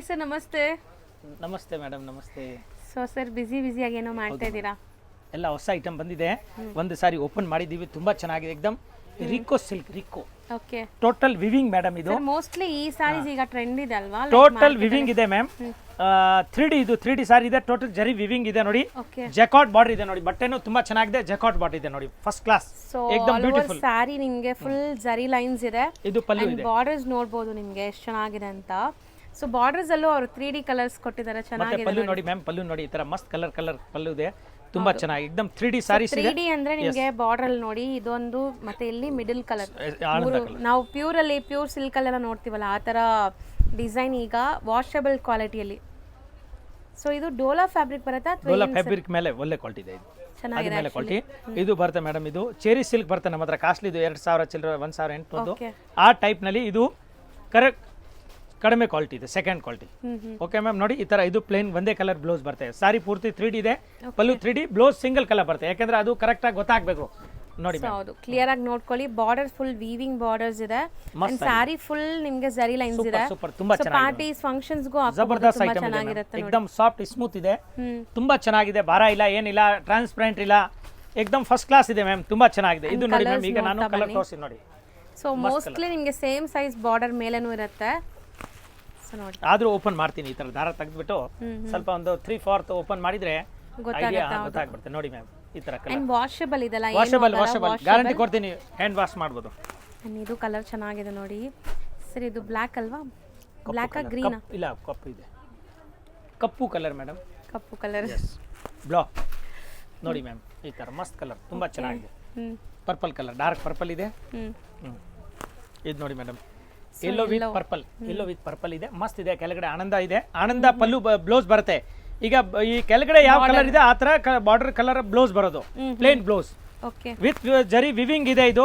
Sir ನಮಸ್ತೆ. ನಮಸ್ತೆ madam, ನಮಸ್ತೆ. ಸೊ ಸರ್ ಬಿಸಿಯಾಗಿ ಏನೋ ಮಾಡ್ತಾ ಇದ್ದೀರಾ? ಎಲ್ಲ ಹೊಸ ಐಟಮ್ ಬಂದಿದೆ, ಒಂದು ಸಾರಿ ಓಪನ್ ಮಾಡಿದೀವಿ, ತುಂಬಾ ಚೆನ್ನಾಗಿದೆ. ಏಕದಮ್ ರಿಕೋ ಸಿಲ್ಕ್, ರಿಕೋ ಓಕೆ. Total weaving madam. ಇದು ಮೋಸ್ಟ್ಲಿ ಈ ಸಾರೀಸ್ ಈಗ ಟ್ರೆಂಡ್ ಇದೆ ಅಲ್ವಾ? ಟೋಟಲ್ ವಿವಿಂಗ್ ಇದೆ ಮ್ಯಾಮ್. 3D ಇದು 3D ಸಾರಿ ಇದೆ, ಟೋಟಲ್ ಜರಿ ವಿವಿಂಗ್ ಇದೆ ನೋಡಿ. ಜಕಾರ್ಡ್ ಬಾರ್ಡರ್ ಇದೆ ನೋಡಿ, ಬಟ್ಟೆನೂ ತುಂಬಾ ಚೆನ್ನಾಗಿದೆ. ಜಕಾರ್ಡ್ ಬಾರ್ಡರ್ ಇದೆ ನೋಡಿ, ಫಸ್ಟ್ ಕ್ಲಾಸ್. ಏಕದಮ್ ಬ್ಯೂಟಿಫುಲ್ ಸಾರಿ. ನಿಮಗೆ ಫುಲ್ ಜರಿ ಲೈನ್ಸ್ ಇದೆ. ಇದು ಪಲ್ಲು ಇದೆ. ಬಾರ್ಡರ್ಸ್ ನೋಡಬಹುದು ನಿಮಗೆ ಎಷ್ಟು ಚೆನ್ನಾಗಿದೆ ಅಂತ. ಸೊ ಬಾರ್ಡರ್ಸ್ ಅಲ್ಲೂ ಅವರು 3D ಕಲರ್ಸ್ ಕೊಟ್ಟಿದ್ದಾರೆ, ಚೆನ್ನಾಗಿದೆ. ಪಲ್ಲು ನೋಡಿ ಮ್ಯಾಮ್, ಪಲ್ಲು ನೋಡಿ, ಈ ತರ ಮಸ್ತ್ ಕಲರ್ ಪಲ್ಲು ಇದೆ, ತುಂಬಾ ಚೆನ್ನಾಗಿ. ಏಕದಮ್ 3D ಸಾರೀಸ್ ಇದೆ. 3D ಅಂದ್ರೆ ನಿಮಗೆ ಬಾರ್ಡರ್ ಅಲ್ಲಿ ನೋಡಿ, ಇದೊಂದು ಮತ್ತೆ ಇಲ್ಲಿ ಮಿಡಲ್ ಕಲರ್. ನಾವು ಪ್ಯೂರ್ ಸಿಲ್ಕ್ ಅಲ್ಲೆಲ್ಲ ನೋಡ್ತೀವಲ್ಲ ಆ ತರ ಡಿಸೈನ್ ಈಗ ವಾಷಬಲ್ ಕ್ವಾಲಿಟಿಯಲ್ಲಿ. ಸೊ ಇದು ಡೋಲಾ ಫ್ಯಾಬ್ರಿಕ್ ಬರುತ್ತಾ? ಡೋಲಾ ಫ್ಯಾಬ್ರಿಕ್ ಮೇಲೆ ಒಳ್ಳೆ ಕ್ವಾಲಿಟಿ ಇದೆ. ಇದು ಚೆನ್ನಾಗಿದೆ ಮೇಲೆ ಕ್ವಾಲಿಟಿ. ಇದು ಬರುತ್ತೆ ಮೇಡಮ್, ಇದು ಚೆರಿ ಸಿಲ್ಕ್ ಬರುತ್ತೆ ನಮ್ಮ ಹತ್ರ. ಕಾಸ್ಟ್ಲಿ ಇದು 2000 ಚಿಲ್ಲರೆ, 1800 ಆ ಟೈಪ್ ನಲ್ಲಿ. ಇದು ಕರೆಕ್ಟ್ ಕಡಿಮೆ ಕ್ವಾಲಿಟಿ ಇದೆ, ಸೆಕೆಂಡ್ ಕ್ವಾಲಿಟಿ. ಓಕೆ ಮ್ಯಾಮ್, ನೋಡಿ ಈ ತರ. ಇದು ಪ್ಲೇನ್ ಒಂದೇ ಕಲರ್ ಬ್ಲೌಸ್ ಬರುತ್ತೆ. ಸಾರಿ ಪೂರ್ತಿ 3D ಇದೆ, ಪಲ್ಲು 3D, ಬ್ಲೌಸ್ ಸಿಂಗಲ್ ಕಲರ್ ಬರುತ್ತೆ. ಯಾಕಂದ್ರೆ ಅದು ಕರೆಕ್ಟ್ ಆಗಿ ಗೊತ್ತಾಗಬೇಕು ನೋಡಿ. ಹೌದು, ಕ್ಲಿಯರ್ ಆಗಿ ನೋಡ್ಕೊಳ್ಳಿ. ಬಾರ್ಡರ್ಸ್ ಫುಲ್ ವೀವಿಂಗ್ ಬಾರ್ಡರ್ಸ್ ಇದೆ. ಸಾರಿ ಫುಲ್ ನಿಮಗೆ ಜರಿ ಲೈನ್ಸ್ ಇದೆ. ಸೂಪರ್, ತುಂಬಾ ಚೆನ್ನಾಗಿದೆ. ಪಾರ್ಟೀಸ್ ಫಂಕ್ಷನ್ಸ್ ಗೂ ಜಬರ್ದಸ್ತ್ ಐಟಮ್ ಇದೆ. ಏಕದಮ್ ಸಾಫ್ಟ್ ಸ್ಮೂತ್ ಇದೆ, ತುಂಬಾ ಚೆನ್ನಾಗಿದೆ. ಭಾರ ಇಲ್ಲ, ಏನಿಲ್ಲ, ಟ್ರಾನ್ಸ್ಪರೆಂಟ್ ಇಲ್ಲ, ಏಕದಮ್ ಫಸ್ಟ್ ಕ್ಲಾಸ್ ಇದೆ ಮ್ಯಾಮ್. ತುಂಬಾ ಚೆನ್ನಾಗಿದೆ. ಇದು ನೋಡಿ ಮ್ಯಾಮ್, ಈಗ ನಾನು ಕಲರ್ ತೋರಿಸಿ ನೋಡಿ. ಸೊ ಮೋಸ್ಟ್ಲಿ ನಿಮಗೆ ಸೇಮ್ ಸೈಜ್ ಬಾರ್ಡರ್ ಮೇಲೇನೂ ಇರುತ್ತೆ. ಆದ್ರೂ ಓಪನ್ ಮಾಡ್ತೀನಿ, ಈ ತರ ದಾರ ತೆಗೆದ್ಬಿಟ್ಟು ಸ್ವಲ್ಪ ಒಂದು 3/4 ಓಪನ್ ಮಾಡಿದ್ರೆ ಗೊತ್ತಾಗ್ಬಿಡುತ್ತೆ ನೋಡಿ ಮ್ಯಾಮ್. ಈ ತರ ಕಲರ್ ವಾಷಬಲ್ ಇದೆಲ್ಲ, ವಾಷಬಲ್ ಗ್ಯಾರಂಟಿ ಕೊಡ್ತೀನಿ, ಹ್ಯಾಂಡ್ ವಾಶ್ ಮಾಡಬಹುದು. ಇದು ಕಲರ್ ಚೆನ್ನಾಗಿದೆ ನೋಡಿ ಸರ್. ಇದು ಬ್ಲಾಕ್ ಅಲ್ವಾ? ಬ್ಲಾಕ್ ಆ ಗ್ರೀನ್? ಇಲ್ಲ, ಕಪ್ಪು ಇದೆ, ಕಪ್ಪು ಕಲರ್ ಮೇಡಮ್, ಕಪ್ಪು ಕಲರ್. ಬ್ಲಾಕ್ ನೋಡಿ ಮ್ಯಾಮ್, ಈ ತರ ಮಸ್ತ್ ಕಲರ್, ತುಂಬಾ ಚೆನ್ನಾಗಿದೆ. ಪರ್ಪಲ್ ಕಲರ್, ಡಾರ್ಕ್ ಪರ್ಪಲ್ ಇದೆ. ಇದು ನೋಡಿ ಮೇಡಮ್, ಯೆಲ್ಲೋ ವಿತ್ ಪರ್ಪಲ್ ಇದೆ, ಮಸ್ತ್ ಇದೆ. ಕೆಳಗಡೆ ಆನಂದ ಇದೆ, ಆನಂದ ಪಲ್ಲು ಬ್ಲೌಸ್ ಬರುತ್ತೆ. ಈಗ ಈ ಕೆಳಗಡೆ ಯಾವ ಕಲರ್ ಇದೆ ಆ ತರ ಬಾರ್ಡರ್ ಕಲರ್ ಬ್ಲೌಸ್ ಬರೋದು, ಪ್ಲೇನ್ ಬ್ಲೌಸ್ ವಿತ್ ಜರಿ ವಿವಿಂಗ್ ಇದೆ. ಇದು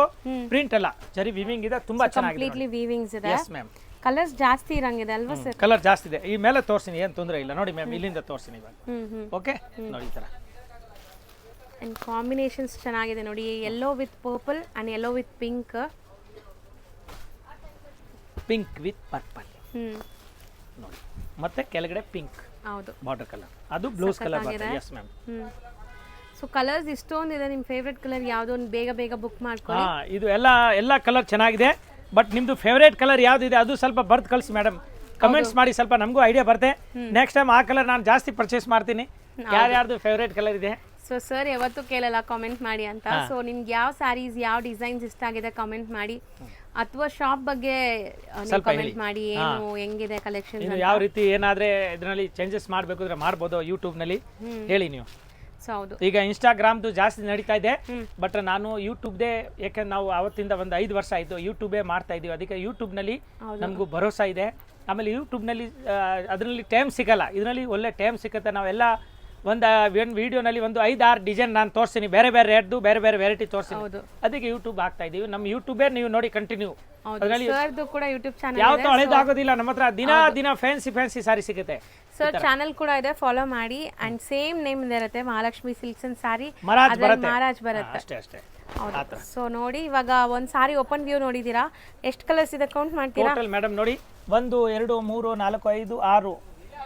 ಪ್ರಿಂಟ್ ಅಲ್ಲ, ಜರಿ ವಿವಿಂಗ್ ಇದೆ, ತುಂಬಾ ಚೆನ್ನಾಗಿದೆ. ಕಂಪ್ಲೀಟ್ಲಿ ವೀವಿಂಗ್ಸ್ ಇದೆ. Yes ma'am. ಕಲರ್ಸ್ ಜಾಸ್ತಿ ಇರಂಗಿದೆ ಅಲ್ವಾ ಸರ್? ಕಲರ್ ಜಾಸ್ತಿ ಇದೆ. ಈ ಮೇಲೆ ತೋರಿಸ್ತೀನಿ, ಏನು ತೊಂದರೆ ಇಲ್ಲ ನೋಡಿ ಮ್ಯಾಮ್. ಇಲ್ಲಿಂದ ತೋರಿಸ್ತೀನಿ ಇವಾಗ. ಓಕೆ ನೋಡಿ, ಈ ತರ ಅಂಡ್ ಕಾಂಬಿನೇಷನ್ಸ್ ಚೆನ್ನಾಗಿದೆ ನೋಡಿ. Yellow with purple and yellow with pink, pink with purple ನೋಡಿ, ಮತ್ತೆ ಕೆಳಗಡೆ ಪಿಂಕ್. ಹೌದು, ಬಾರ್ಡರ್ ಕಲರ್, ಅದು ಬ್ಲೌಸ್ ಕಲರ್ ಬರುತ್ತೆ. Yes ma'am. ಸೊ ಕಲರ್ಸ್ ಇಷ್ಟೊಂದು ಇದೆ. ನಿಮ್ಮ ಫೇವರೇಟ್ ಕಲರ್ ಯಾವುದು ಬೇಗ ಬುಕ್ ಮಾಡ್ಕೊಳ್ಳಿ. ಇದು ಎಲ್ಲ ಕಲರ್ ಚೆನ್ನಾಗಿದೆ. ಬಟ್ ನಿಮ್ದು ಫೇವರೇಟ್ ಕಲರ್ ಯಾವ್ದಿದೆ ಅದು ಸ್ವಲ್ಪ ಬರ್ದು ಕಳಿಸಿ ಮೇಡಮ್, ಕಮೆಂಟ್ಸ್ ಮಾಡಿ, ಸ್ವಲ್ಪ ನಮಗೂ ಐಡಿಯಾ ಬರುತ್ತೆ. ನೆಕ್ಸ್ಟ್ ಟೈಮ್ ಆ ಕಲರ್ ನಾನು ಜಾಸ್ತಿ ಪರ್ಚೇಸ್ ಮಾಡ್ತೀನಿ. ಯಾರ್ಯಾರ್ದು ಫೇವರೇಟ್ ಕಲರ್ ಇದೆ? ಸೊ ಸರ್ ಯಾವತ್ತೂ ಕೇಳಲ್ಲ ಕಾಮೆಂಟ್ ಮಾಡಿ ಅಂತ. ಸೊ ನಿಮ್ಗೆ ಯಾವ ಸ್ಯಾರೀಸ್, ಯಾವ ಡಿಸೈನ್ಸ್ ಇಷ್ಟ ಆಗಿದೆ ಕಾಮೆಂಟ್ ಮಾಡಿ, ಅಥವಾ ಶಾಪ್ ಬಗ್ಗೆ ಕಾಮೆಂಟ್ ಮಾಡಿ, ಏನು ಹೆಂಗಿದೆ ಕಲೆಕ್ಷನ್, ಯಾವ ರೀತಿ ಏನಾದ್ರೆ ಇದರಲ್ಲಿ ಚೇಂಜಸ್ ಮಾಡಬೇಕು ಅಂದ್ರೆ ಮಾಡ್ಬೋದು. ಯೂಟ್ಯೂಬ್ ನಲ್ಲಿ ಹೇಳಿ ನೀವು. ಹೌದು, ಈಗ ಇನ್ಸ್ಟಾಗ್ರಾಮ್ದು ಜಾಸ್ತಿ ನಡೀತಾ ಇದೆ, ಬಟ್ ನಾನು ಯೂಟ್ಯೂಬ್ದೇ, ಯಾಕಂದ್ರೆ ನಾವು ಅವತ್ತಿಂದ ಒಂದು 5 ವರ್ಷ ಆಯಿತು ಯೂಟ್ಯೂಬೇ ಮಾಡ್ತಾ ಇದೀವಿ. ಅದಕ್ಕೆ ಯೂಟ್ಯೂಬ್ನಲ್ಲಿ ನಮಗೂ ಭರೋಸಾ ಇದೆ. ಆಮೇಲೆ ಯೂಟ್ಯೂಬ್ನಲ್ಲಿ ಅದರಲ್ಲಿ ಟೈಮ್ ಸಿಗಲ್ಲ, ಇದರಲ್ಲಿ ಒಳ್ಳೆ ಟೈಮ್ ಸಿಗುತ್ತೆ. ನಾವೆಲ್ಲ ಒಂದು ವಿಡಿಯೋನಲ್ಲಿ ಒಂದು 5-6 ಡಿಸೈನ್ ನಾನು ತೋರಿಸ್ತೀನಿ, ಬೇರೆ ರೇಟ್ದು ಬೇರೆ ವೆರೈಟಿ ತೋರಿಸ್ತೀನಿ. ಅದಕ್ಕೆ ಯೂಟ್ಯೂಬ್ ಆಗ್ತಾ ಇದೀವಿ. ನಮ್ಮ ಯೂಟ್ಯೂಬೇ ನೀವು ನೋಡಿ ಕಂಟಿನ್ಯೂ. ಅದರಲ್ಲಿ ಯಾವತ್ತೂ ಹಳೇದಾಗೋದಿಲ್ಲ. ನಮ್ಮ ಹತ್ರ ದಿನ ಫ್ಯಾನ್ಸಿ ಸಾರಿ ಸಿಗುತ್ತೆ. ಸರ್ ಚಾನಲ್ ಕೂಡ ಇದೆ, ಫಾಲೋ ಮಾಡಿ. ಅಂಡ್ ಸೇಮ್ ನೇಮ್ ಇರುತ್ತೆ, ಮಹಾಲಕ್ಷ್ಮಿ ಸಿಲ್ಕ್ಸ್ ಅಂಡ್ ಸಾರಿ ಮಹಾರಾಜ್ ಬರುತ್ತೆ. ಅಷ್ಟೇ. ಸೊ ನೋಡಿ, ಇವಾಗ ಒಂದು ಸಾರಿ ಓಪನ್ ವ್ಯೂ ನೋಡಿದೀರಾ, ಎಷ್ಟು ಕಲರ್ಸ್ ಇದೆ ಕೌಂಟ್ ಮಾಡ್ತೀರಾ? ಟೋಟಲ್ ಮೇಡಮ್ ನೋಡಿ, 1 2 3 4 5 6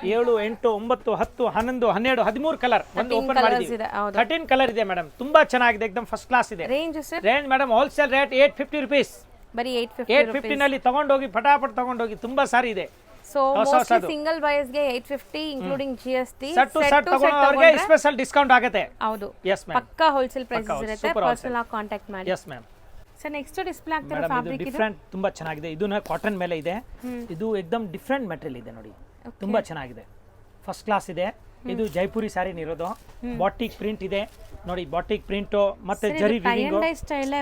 7 8 9 10 11 12 13 ಕಲರ್ ಒಂದು ಓಪನ್ ಮಾಡಿದೀವಿ. 13 ಕಲರ್ ಇದೆ ಮೇಡಮ್, ತುಂಬಾ ಚೆನ್ನಾಗಿದೆ, ಏಕದಮ್ ಫಸ್ಟ್ ಕ್ಲಾಸ್ ಇದೆ. Range madam wholesale rate 850 rupees. ಬರೀ 850 ನಲ್ಲಿ ತಗೊಂಡೋಗಿ ಫಟಾಫಟ್ ತಗೊಂಡೋಗಿ, ತುಂಬಾ ಸಾರಿ ಇದೆ. ಸೊ ಮೋಸ್ಟ್ಲಿ ಸಿಂಗಲ್ ಬೈಸ್ ಗೆ 850 including GST. Set to set ತಗೊಂಡವರಿಗೆ ಸ್ಪೆಷಲ್ ಡಿಸ್ಕೌಂಟ್ ಆಗುತ್ತೆ. ಹೌದು, ಎಸ್ ಮ್ಯಾಮ್, ಪಕ್ಕಾ ಹೋಲ್ಸೇಲ್ ಪ್ರೈಸಸ್ ಇರುತ್ತೆ. ಪರ್ಸನಲ್ ಆಗಿ ಕಾಂಟ್ಯಾಕ್ಟ್ ಮಾಡಿ. Yes ma'am. Sir next display ಆಗ್ತಿರೋ ಫ್ಯಾಬ್ರಿಕ್ ಇದು ಡಿಫರೆಂಟ್, ತುಂಬಾ ಚೆನ್ನಾಗಿದೆ. ಇದು ಕಾಟನ್ ಮೇಲೆ ಇದೆ. ಇದು ಏಕದಮ್ ಡಿಫರೆಂಟ್ ಮೆಟೀರಿಯಲ್ ಇದೆ ನೋಡಿ, ತುಂಬಾ ಚೆನ್ನಾಗಿದೆ, ಫಸ್ಟ್ ಕ್ಲಾಸ್ ಇದೆ. ಇದು ಜೈಪುರಿ ಸಾರಿ ಇರೋದು, ಬಾಟಿಕ್ ಪ್ರಿಂಟ್ ಇದೆ ನೋಡಿ. ಬಾಟಿಕ್ ಪ್ರಿಂಟ್ ಮತ್ತೆ ಜರಿ ವಿವಿಂಗ್ ಸ್ಟೈಲ್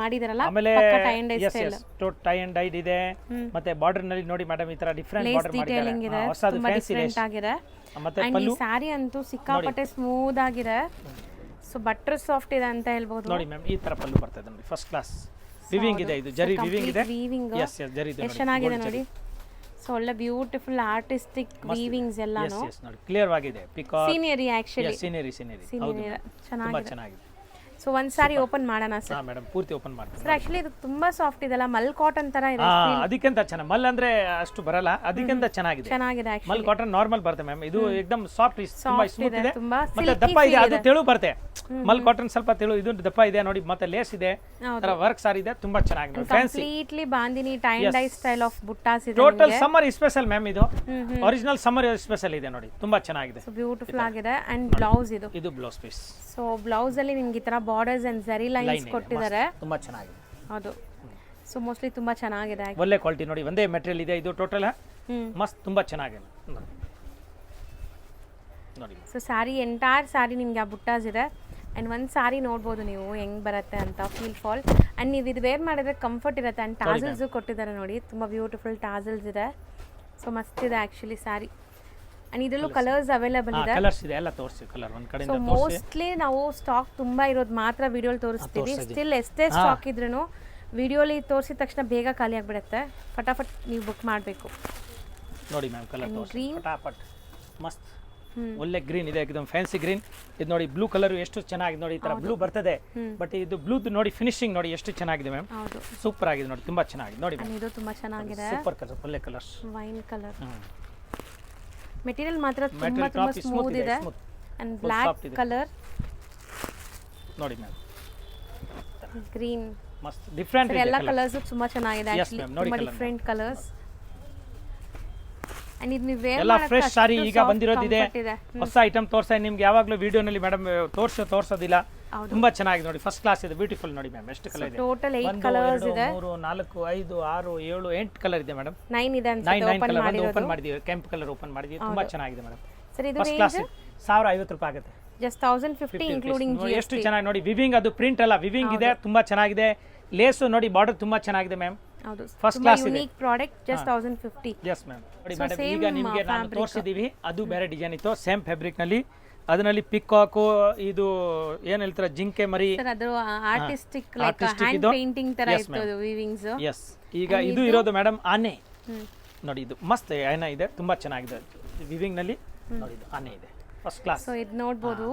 ಮಾಡಿದಾರಲ್ಲ, ಆಮೇಲೆ ಟೈ ಅಂಡ್ ಡೈಡ್ ಇದೆ. ಮತ್ತೆ ಬಾರ್ಡರ್ ನಲ್ಲಿ ನೋಡಿ ಮೇಡಮ್, ಈ ತರ ಡಿಫರೆಂಟ್ ಬಾರ್ಡರ್ ಮಾಡಿದ್ದಾರೆ, ಹೊಸದು ಫ್ಯಾನ್ಸಿ ಆಗಿದೆ. ಮತ್ತೆ ಪಲ್ಲು ಸಾರಿ ಅಂತೂ ಸಿಕ್ಕಾಪಟ್ಟೆ ಸ್ಮೂತ್ ಆಗಿದೆ. ಸೊ ಬಟರ್ ಸಾಫ್ಟ್ ಇದೆ ಅಂತ ಹೇಳ್ಬೋದು ನೋಡಿ ಮ್ಯಾಮ್. ಈ ತರ ಪಲ್ಲು ಬರ್ತದೆ ನೋಡಿ, ಫಸ್ಟ್ ಕ್ಲಾಸ್ ವಿವಿಂಗ್ ಇದೆ. ಇದು ಜರಿ ವಿವಿಂಗ್ ಇದೆ. ಎಸ್ ಜರಿ ಇದೆ, ಎಷ್ಟು ಚೆನ್ನಾಗಿದೆ ನೋಡಿ. ಸೊ ಒಳ್ಳೆ ಬ್ಯೂಟಿಫುಲ್ ಆರ್ಟಿಸ್ಟಿಕ್ ವೀವಿಂಗ್ಸ್ ಎಲ್ಲಾನು ನೋಡಿ, ಕ್ಲಿಯರ್ ಆಗಿದೆ. ಪಿಕಾಕ್ ಸೀನರಿ, ಆಕ್ಚುಲಿ ಸೀನರಿ ಹೌದು, ತುಂಬಾ ಚೆನ್ನಾಗಿದೆ. ಸೊ ಒಂದು ಸಾರಿ ಓಪನ್ ಮಾಡೋಣ ಸರ್. ಹಾಂ ಮೇಡಮ್, ಪೂರ್ತಿ ಓಪನ್ ಮಾಡ್ತೀನಿ. ಸರ್ ಆ್ಯಕ್ಚುಲಿ ಇದು ತುಂಬ ಸಾಫ್ಟ್ ಇದೆಲ್ಲ, ಮಲ್ ಕಾಟನ್ ಥರ ಇದೆ. ಅದಕ್ಕಿಂತ ಚೆನ್ನಾಗಿ ಮಲ್ ಅಂದ್ರೆ ಅಷ್ಟು ಬರಲ್ಲ, ಅದಕ್ಕಿಂತ ಚೆನ್ನಾಗಿದೆ. ಚೆನ್ನಾಗಿದೆ ಮಲ್ ಆ್ಯಕ್ಚುಲಿ. ಕಾಟನ್ ನಾರ್ಮಲ್ ಬರುತ್ತೆ ಮ್ಯಾಮ್, ಇದು ಏಕದಮ್ ಸಾಫ್ಟ್, ತುಂಬಾ ಸ್ಮೂತ್ ಇದೆ, ತುಂಬಾ ಮತ್ತೆ ದಪ್ಪ ಇದೆ. ಅದು ತೆಳು ಬರುತ್ತೆ, ಮಲ್ ಕಾಟನ್ ಸ್ವಲ್ಪ ತೆಳು, ಇದು ದಪ್ಪ ಇದೆ ನೋಡಿ. ಮತ್ತೆ ಲೇಸ್ ಇದೆ, ತರ ವರ್ಕ್ ಸಾರಿ ಇದೆ, ತುಂಬಾ ಚೆನ್ನಾಗಿದೆ. Fancy completely bandhani tie dye style of buttas ಇದೆ. ಟೋಟಲ್ ಸಮ್ಮರ್ ಸ್ಪೆಷಲ್ ಮ್ಯಾಮ್, ಇದು ಒರಿಜಿನಲ್ ಸಮ್ಮರ್ ಸ್ಪೆಷಲ್ ಇದೆ ನೋಡಿ, ತುಂಬಾ ಚೆನ್ನಾಗಿದೆ. ಸೊ ಬ್ಯೂಟಿಫುಲ್ ಆಗಿದೆ. ಅಂಡ್ ಬ್ಲೌಸ್ ಇದು ಬ್ಲೌಸ್ ಪೀಸ್. ಸೊ ಬ್ಲೌಸ್ ಅಲ್ಲಿ ನಿಮ್ಗೆ ಈ ತರ ಬಾರ್ಡರ್ಸ್ ಅಂಡ್ ಜರಿ ಲೈನ್ಸ್ ಕೊಟ್ಟಿದ್ದಾರೆ. ತುಂಬಾ ಚೆನ್ನಾಗಿದೆ. ಹೌದು. ಸೊ ಮೋಸ್ಟ್ಲಿ ತುಂಬಾ ಚೆನ್ನಾಗಿದೆ. ಒಳ್ಳೆ ಕ್ವಾಲಿಟಿ ನೋಡಿ, ಒಂದೇ ಮೆಟೀರಿಯಲ್ ಇದೆ ಇದು ಟೋಟಲ್. ಮಸ್ತ್, ತುಂಬಾ ಚೆನ್ನಾಗಿದೆ ನೋಡಿ. ಸೊ ಸ್ಯಾರಿ ಎಂಟೈರ್ ಸ್ಯಾರಿ ನಿಮ್ಗೆ ಆ ಬುಟ್ಟಾಸ್ ಇದೆ. ಆ್ಯಂಡ್ ಒಂದು ಸಾರಿ ನೋಡ್ಬೋದು ನೀವು ಹೆಂಗೆ ಬರುತ್ತೆ ಅಂತ, ಫೀಲ್ ಫಾಲ್. ಆ್ಯಂಡ್ ನೀವು ಇದು ವೇರ್ ಮಾಡಿದ್ರೆ ಕಂಫರ್ಟ್ ಇರುತ್ತೆ. ಆ್ಯಂಡ್ ಟಾಸಲ್ಸು ಕೊಟ್ಟಿದ್ದಾರೆ ನೋಡಿ, ತುಂಬ ಬ್ಯೂಟಿಫುಲ್ ಟಾಸಲ್ಸ್ ಇದೆ. ಸೊ ಮಸ್ತ್ ಇದೆ ಆ್ಯಕ್ಚುಲಿ ಸ್ಯಾರಿ. ಆ್ಯಂಡ್ ಇದರಲ್ಲೂ ಕಲರ್ಸ್ ಅವೈಲೇಬಲ್ ಇದೆ. ಕಲರ್ಸ್ ಇದೆ, ಎಲ್ಲ ತೋರಿಸಿ ಕಲರ್ ಒಂದು ಕಡೆ. ಸೊ ಮೋಸ್ಟ್ಲಿ ನಾವು ಸ್ಟಾಕ್ ತುಂಬ ಇರೋದು ಮಾತ್ರ ವಿಡಿಯೋಲಿ ತೋರಿಸ್ತೀವಿ. ಸ್ಟಿಲ್ ಎಷ್ಟೇ ಸ್ಟಾಕ್ ಇದ್ರೂ ವಿಡಿಯೋಲಿ ತೋರಿಸಿದ ತಕ್ಷಣ ಬೇಗ ಖಾಲಿ ಆಗಿಬಿಡುತ್ತೆ. ಫಟಾಫಟ್ ನೀವು ಬುಕ್ ಮಾಡಬೇಕು ನೋಡಿ ಮ್ಯಾಮ್. ಕಲರ್ ಗ್ರೀನ್ ಫಟಾಫಟ್ ಮಸ್ತ್, ಒಳ್ಳೆ ಗ್ರೀನ್ ಇದೆ, ಏಕದಮ್ ಫ್ಯಾನ್ಸಿ ಗ್ರೀನ್. ಇದು ನೋಡಿ ಬ್ಲೂ ಕಲರ್ ಎಷ್ಟು ಚೆನ್ನಾಗಿದೆ ನೋಡಿ, ಈ ತರ ಬ್ಲೂ ಬರ್ತದೆ. ಬಟ್ ಇದು ಬ್ಲೂದು ನೋಡಿ ಫಿನಿಶಿಂಗ್ ನೋಡಿ ಎಷ್ಟು ಚೆನ್ನಾಗಿದೆ ಮ್ಯಾಮ್. ಹೌದು, ಸೂಪರ್ ಆಗಿದೆ ನೋಡಿ, ತುಂಬಾ ಚೆನ್ನಾಗಿದೆ ನೋಡಿ. ಇದು ತುಂಬಾ ಚೆನ್ನಾಗಿದೆ. ಸೂಪರ್ ಕಲರ್, ಒಳ್ಳೆ ಕಲರ್ಸ್, ವೈನ್ ಕಲರ್. ಮೆಟೀರಿಯಲ್ ಮಾತ್ರ ತುಂಬಾ ತುಂಬಾ ಸ್ಮೂತ್ ಇದೆ. ಅಂಡ್ ಬ್ಲಾಕ್ ಕಲರ್ ನೋಡಿ ಮ್ಯಾಮ್, ಗ್ರೀನ್ ಮಸ್ತ್ ಡಿಫರೆಂಟ್ ಇದೆ. ಎಲ್ಲ ಕಲರ್ಸ್ ತುಂಬಾ ಚೆನ್ನಾಗಿದೆ ಆಕ್ಚುಲಿ, ತುಂಬಾ ಡಿಫರೆಂಟ್ ಕಲರ್ಸ್. ಅಂಡ್ ಇದು ನೀವು ವೇರ್ ಎಲ್ಲ ಫ್ರೆಶ್ ಸಾರಿ ಈಗ ಬಂದಿರೋದಿದೆ, ಹೊಸ ಐಟಮ್ ತೋರಿಸ್ತಾ ನಿಮ್ಗೆ. ಯಾವಾಗಲೂ ವಿಡಿಯೋನಲ್ಲಿ ಮೇಡಮ್ ತೋರಿಸೋದಿಲ್ಲ. ತುಂಬಾ ಚೆನ್ನಾಗಿದೆ ನೋಡಿ, ಫಸ್ಟ್ ಕ್ಲಾಸ್ ಇದೆ, ಬ್ಯೂಟಿಫುಲ್ ನೋಡಿ ಮ್ಯಾಮ್. ಎಷ್ಟು ಕಲರ್ ಇದೆ? ಟೋಟಲ್ 8 ಕಲರ್ಸ್ ಇದೆ. 3 4 5 6 7 8 ಕಲರ್ ಇದೆ ಮೇಡಮ್. 9 ಇದೆ ಅಂತ 9 ಕಲರ್ ಒಂದು ಓಪನ್ ಮಾಡಿದೀವಿ, ಕೆಂಪು ಕಲರ್ ಓಪನ್ ಮಾಡಿದೀವಿ. ತುಂಬಾ ಚೆನ್ನಾಗಿದೆ ಮೇಡಮ್. ಸರ್ ಇದು ಫಸ್ಟ್ ಕ್ಲಾಸ್ 1050 ರೂಪಾಯಿ ಆಗುತ್ತೆ. Just 1050 including GST. ಎಷ್ಟು ಚೆನ್ನಾಗಿ ನೋಡಿ, ವಿವಿಂಗ್ ಅದು ಪ್ರಿಂಟ್ ಅಲ್ಲ, ವಿವಿಂಗ್ ಇದೆ, ತುಂಬಾ ಚೆನ್ನಾಗಿದೆ. ಲೇಸ್ ನೋಡಿ, ಬಾರ್ಡರ್ ತುಂಬಾ ಚೆನ್ನಾಗಿದೆ ಮ್ಯಾಮ್. ಹೌದು, ಫಸ್ಟ್ ಕ್ಲಾಸ್ ಇದೆ. Unique product, just 1050. Yes ma'am. ನೋಡಿ ಮೇಡಮ್, ಈಗ ನಿಮಗೆ ನಾನು ತೋರಿಸಿದೀವಿ, ಅದು ಬೇರೆ ಡಿಸೈನ್ ಇತ್ತು, ಸೇಮ್ ಫ್ಯಾಬ್ರಿಕ್ ನಲ್ಲಿ. ಅದರಲ್ಲಿ ಪಿಕಾಕು, ಇದು ಏನ್ ಹೇಳ್ತಾರೆ, ಜಿಂಕೆ ಮರಿ. ಸರ್ ಅದು ಆರ್ಟಿಸ್ಟಿಕ್ ಲೈಕ್ ಹ್ಯಾಂಡ್ ಪೇಂಟಿಂಗ್ ತರ ಇತ್ತು ಅದು ವೀವಿಂಗ್ಸ್. ಎಸ್. ಈಗ ಇದು ಇರೋದು ಮೇಡಮ್ ಆನೆ ನೋಡಿ, ಇದು ಮಸ್ತ್ ಆನೆ ಇದೆ, ತುಂಬಾ ಚೆನ್ನಾಗಿದೆ. ವಿವಿಂಗ್ ನಲ್ಲಿ ನೋಡಿ, ಇದು ಆನೆ ಇದೆ, ಫಸ್ಟ್ ಕ್ಲಾಸ್. ಸೊ ಇದು ನೋಡ್ಬೋದು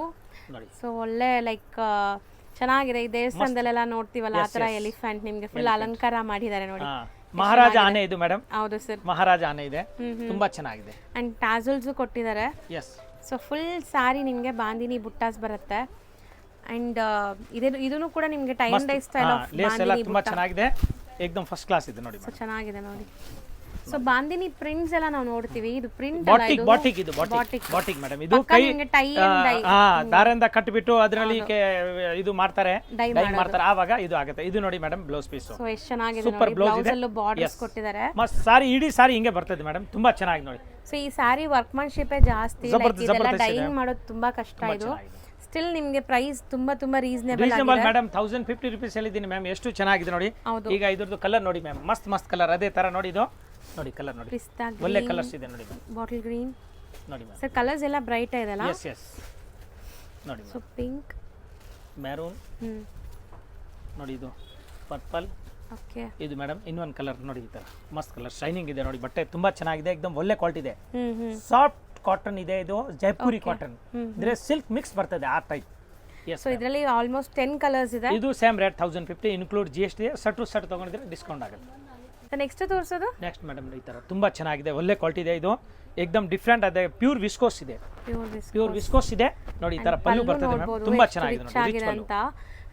ನೋಡಿ. ಸೊ ಒಳ್ಳೆ ಲೈಕ್ ಚೆನ್ನಾಗಿದೆ. ಈ ದೇವಸ್ಥಾನದಲ್ಲೆಲ್ಲ ನೋಡ್ತೀವಲ್ಲ ಆ ತರ ಎಲಿಫೆಂಟ್ ನಿಮ್ಗೆ ಫುಲ್ ಅಲಂಕಾರ ಮಾಡಿದ್ದಾರೆ ನೋಡಿ. ಮಹಾರಾಜ ಆನೆ ಇದು ಮೇಡಮ್. ಹೌದು ಸರ್, ಮಹಾರಾಜ ಆನೆ ಇದೆ, ತುಂಬಾ ಚೆನ್ನಾಗಿದೆ. ಅಂಡ್ ಟಾಸಲ್ಸ್ ಕೊಟ್ಟಿದ್ದಾರೆ. ಎಸ್. ಸೊ ಫುಲ್ ಸಾರಿ ನಿಮಗೆ ಬಾಂದಿನಿ ಬುಟ್ಟಾಸ್ ಬರುತ್ತೆ. ಅಂಡ್ ಇದನ್ನು ಕೂಡ ನಿಮಗೆ tie and dye style of lace ಎಲ್ಲ ತುಂಬಾ ಚೆನ್ನಾಗಿದೆ, ಏಕದಮ್ ಫಸ್ಟ್ ಕ್ಲಾಸ್ ಇದೆ ನೋಡಿ. ಸೊ ಚೆನ್ನಾಗಿದೆ ನೋಡಿ. ಸೊ ಬಾಂದಿನಿ ಪ್ರಿಂಟ್ಸ್ ಎಲ್ಲ ನಾವು ನೋಡ್ತೀವಿ, ಇದು ಪ್ರಿಂಟ್ ಬಾಟಿಕ್, ಬಾಟಿಕ್ ಇದು ಬಾಟಿಕ್ ಮೇಡಮ್. ಇದು ಕೈ ದಾರದಿಂದ ಕಟ್ಟಿಬಿಟ್ಟು ಅದರಲ್ಲಿ ಇದು ಮಾಡ್ತಾರೆ, ಡೈ ಮಾಡ್ತಾರೆ, ಆವಾಗ ಇದು ಆಗುತ್ತೆ. ಇದು ನೋಡಿ ಮೇಡಮ್, ಬ್ಲೌಸ್ ಪೀಸ್. ಸೊ ಎಷ್ಟು ಚೆನ್ನಾಗಿದೆ ಸೂಪರ್ ನೋಡಿ, ಬ್ಲೌಸ್ ಇದೆ, ಬಾರ್ಡರ್ಸ್ ಕೊಟ್ಟಿದ್ದಾರೆ. ಮಸ್ತ್ ಸಾರಿ, ಇಡೀ ಸಾರಿ ಹಿಂಗೆ ಬರ್ತದೆ ಮೇಡಮ್, ತುಂಬಾ ಚೆನ್ನಾಗಿ ನೋಡಿ. ಸೊ ಈ ಸಾರಿ ವರ್ಕ್ಮನ್ಶಿಪ್ ಜಾಸ್ತಿ, ಇದೆಲ್ಲ ಡೈಯಿಂಗ್ ಮಾಡೋದು ತುಂಬಾ ಕಷ್ಟ. ಇದು ಸ್ಟಿಲ್ ನಿಮಗೆ ಪ್ರೈಸ್ ತುಂಬಾ ತುಂಬಾ ರೀಸನೇಬಲ್ ಮೇಡಮ್. 1050 ರೂಪೀಸ್ ಹೇಳಿದ್ದೀನಿ ಮ್ಯಾಮ್, ಎಷ್ಟು ಚೆನ್ನಾಗಿದೆ ನೋಡಿ. ಈಗ ಇದ್ರದ್ದು ಕಲರ್ ನೋಡಿ ಮ್ಯಾಮ್, ಮಸ್ತ್ ಮಸ್ತ್ ಕಲರ್, ಅದೇ ತರ ನೋಡಿ. ಇದು ನೋಡಿ ಕಲರ್ ನೋಡಿ, ಒಳ್ಳೆ ಕಲರ್ಸ್ ಇದೆ ನೋಡಿ. ಬಾಟಲ್ ಗ್ರೀನ್ ನೋಡಿ ಮ್ಯಾಮ್. ಸರ್ ಕಲರ್ಸ್ ಎಲ್ಲ ಬ್ರೈಟ್ ಇದೆಲ್ಲ. ಎಸ್ ಎಸ್ ನೋಡಿ. ಸೊ ಪಿಂಕ್, ಮೆರೂನ್ ನೋಡಿ, ಇದು ಪರ್ಪಲ್. ಓಕೆ. ಇದು ಮೇಡಮ್ ಇನ್ನೊಂದು ಕಲರ್ ನೋಡಿ, ಈ ತರ ಮಸ್ತ್ ಕಲರ್, ಶೈನಿಂಗ್ ಇದೆ ನೋಡಿ. ಬಟ್ಟೆ ತುಂಬಾ ಚೆನ್ನಾಗಿದೆ, ಏಕದಮ್ ಒಳ್ಳೆ ಕ್ವಾಲಿಟಿ ಇದೆ. ಸಾಫ್ಟ್ ಕಾಟನ್ ಇದೆ, ಇದು ಜೈಪುರಿ ಕಾಟನ್, ಅಂದ್ರೆ ಸಿಲ್ಕ್ ಮಿಕ್ಸ್ ಬರ್ತದೆ ಆ ಟೈಪ್. ಸೊ ಇದರಲ್ಲಿ ಆಲ್ಮೋಸ್ಟ್ 10 ಕಲರ್ಸ್ ಇದೆ. ಇದು ಸೇಮ್ ರೇಟ್ 1050 ಇನ್ಕ್ಲೂಡ್ GST. ಸಟ್ ತಗೊಂಡಿದ್ರೆ ಡಿಸ್ಕೌಂಟ್ ಆಗುತ್ತೆ. ನೆಕ್ಸ್ಟ್ ತೋರಿಸೋದು ನೆಕ್ಸ್ಟ್ ಮೇಡಮ್, ಈ ತರ ತುಂಬಾ ಚೆನ್ನಾಗಿದೆ, ಒಳ್ಳೆ ಕ್ವಾಲಿಟಿ ಇದೆ. ಇದು ಏಕದಮ್ ಡಿಫ್ರೆಂಟ್ ಅದೇ, ಪ್ಯೂರ್ ವಿಸ್ಕೋಸ್ ಇದೆ, ಪ್ಯೂರ್ ವಿಸ್ಕೋಸ್ ಇದೆ ನೋಡಿ. ಈ ತರ ಪಲ್ಲು ಬರ್ತದೆ ಮ್ಯಾಮ್, ತುಂಬಾ ಚೆನ್ನಾಗಿದೆ ನೋಡಿ ಅಂತ.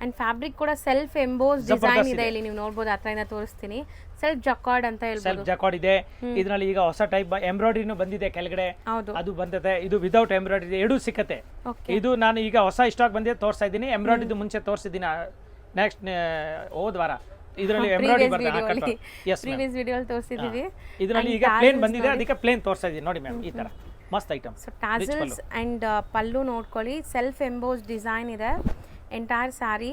ಅಂಡ್ ಫ್ಯಾಬ್ರಿಕ್ ಕೂಡ ಸೆಲ್ಫ್ ಎಂಬೋಸ್ ಡಿಸೈನ್ ಇದೆ, ಇಲ್ಲಿ ನೀವು ನೋಡಬಹುದು. ಹತ್ರದಿಂದ ತೋರಿಸ್ತೀನಿ, ಸೆಲ್ಫ್ ಜಕಾರ್ಡ್ ಅಂತ ಹೇಳ್ಬೋದು. ಸೆಲ್ಫ್ ಜಕಾರ್ಡ್ ಇದೆ. ಇದರಲ್ಲಿ ಈಗ ಹೊಸ ಟೈಪ್ ಎಂಬ್ರಾಯ್ಡರಿನೂ ಬಂದಿದೆ ಕೆಳಗಡೆ, ಅದು ಬಂದಿದೆ. ಇದು ವಿದೌಟ್ ಎಂಬ್ರಾಯ್ಡರಿ ಎರಡೂ ಸಿಕ್ಕತ್ತೆ. ಇದು ನಾನು ಈಗ ಹೊಸ ಸ್ಟಾಕ್ ಬಂದಿದೆ, ತೋರಿಸ್ತಾ ಇದ್ದೀನಿ. ಎಂಬ್ರಾಯ್ಡರಿ ಮುಂಚೆ ತೋರಿಸಿದ್ದೀನಿ ನೆಕ್ಸ್ಟ್ ಹೋದ ವಾರ. ಇದರಲ್ಲಿ ಎಂಬ್ರಾಯ್ಡರಿ ಬರ್ತದೆ, ಪ್ರೀವಿಯಸ್ ವಿಡಿಯೋಲಿ ತೋರಿಸಿದೀವಿ. ಇದರಲ್ಲಿ ಈಗ ಪ್ಲೇನ್ ಬಂದಿದೆ, ಅದಕ್ಕೆ ಪ್ಲೇನ್ ತೋರಿಸ್ತಾ ಇದ್ದೀನಿ ನೋಡಿ ಮ್ಯಾಮ್. ಈ ತರ ಮಸ್ತ್ ಐಟಮ್. ಸೊ ಟಾಸಲ್ಸ್ ಅಂಡ್ ಪಲ್ಲು ನೋಡ್ಕೊಳ್ಳಿ, ಸೆಲ್ಫ್ ಎಂಬೋಸ್ ಡಿಸೈನ್ ಇದೆ ಎಂಟೈರ್ ಸಾರಿ.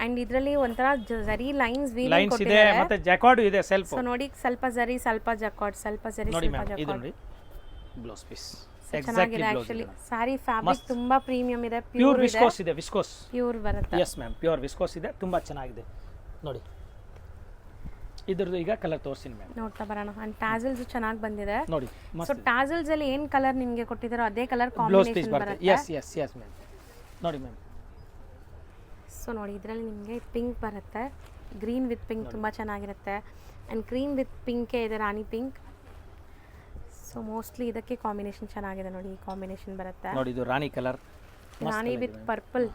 ಅಂಡ್ ಇದರಲ್ಲಿ ಒಂಥರ ಜರಿ ಲೈನ್ಸ್ ವೀವಿಂಗ್ ಇದೆ, ಮತ್ತೆ ಜಕಾರ್ಡ್ ಇದೆ ಸೆಲ್ಫ್. ಸೊ ನೋಡಿ, ಸ್ವಲ್ಪ ಜರಿ, ಸ್ವಲ್ಪ ಜಕಾರ್ಡ್, ಸ್ವಲ್ಪ ಜರಿ, ನೋಡಿ ಸ್ವಲ್ಪ ಮ್ಯಾಮ್. ಇದು ಜಕಾರ್ಡ್. ನೋಡಿ ಬ್ಲೌಸ್ ಪೀಸ್, ಚೆನ್ನಾಗಿದೆ ಆಕ್ಚುಲಿ. ಸಾರಿ ಫ್ಯಾಬ್ರಿಕ್ ತುಂಬಾ ಪ್ರೀಮಿಯಂ ಇದೆ, ಪ್ಯೂರ್ ವಿಸ್ಕೋಸ್ ಇದೆ, ವಿಸ್ಕೋಸ್ ಪ್ಯೂರ್ ಬರುತ್ತೆ. ಎಸ್ ಮ್ಯಾಮ್, ಪ್ಯೂರ್ ವಿಸ್ಕೋಸ್ ಇದೆ, ತುಂಬಾ ಚೆನ್ನಾಗಿದೆ ನೋಡಿ. ಇದ್ರದ್ದು ಈಗ ಕಲರ್ ತೋರಿಸ್ತೀನಿ ಮ್ಯಾಮ್, ನೋಡ್ತಾ ಬರೋಣ. ಅಂಡ್ ಟಾಸಲ್ಸ್ ಚೆನ್ನಾಗಿ ಬಂದಿದೆ ನೋಡಿ. ಸೊ ಟಾಸಲ್ಸ್ ಅಲ್ಲಿ ಏನ್ ಕಲರ್ ನಿಮಗೆ ಕೊಟ್ಟಿದ್ದಾರೋ ಅದೇ ಕಲರ್ ಬ್ಲೌಸ್ ಪೀಸ್ ಕಾಂಬಿನೇಷನ್ ಬರುತ್ತೆ. ಬರುತ್ತೆ. ಎಸ್ ಎಸ್ ಎಸ್ ಮ್ಯಾಮ್ ನೋಡಿ ಮ್ಯಾಮ್. ಸೊ ಸೊ ನೋಡಿ ಇದರಲ್ಲಿ ನಿಮಗೆ ಪಿಂಕ್ ಬರುತ್ತೆ, ಗ್ರೀನ್ ವಿತ್ ಪಿಂಕ್ ತುಂಬ ಚೆನ್ನಾಗಿರುತ್ತೆ, ಆ್ಯಂಡ್ ಕ್ರೀಮ್ ವಿತ್ ಪಿಂಕೇ ಇದೆ, ರಾಣಿ ಪಿಂಕ್. ಸೊ ಮೋಸ್ಟ್ಲಿ ಇದಕ್ಕೆ ಕಾಂಬಿನೇಷನ್ ಚೆನ್ನಾಗಿದೆ ನೋಡಿ, ಈ ಕಾಂಬಿನೇಷನ್ ಬರುತ್ತೆ ನೋಡಿ. ಇದು ರಾಣಿ ಕಲರ್, ರಾಣಿ ವಿತ್ ಪರ್ಪಲ್.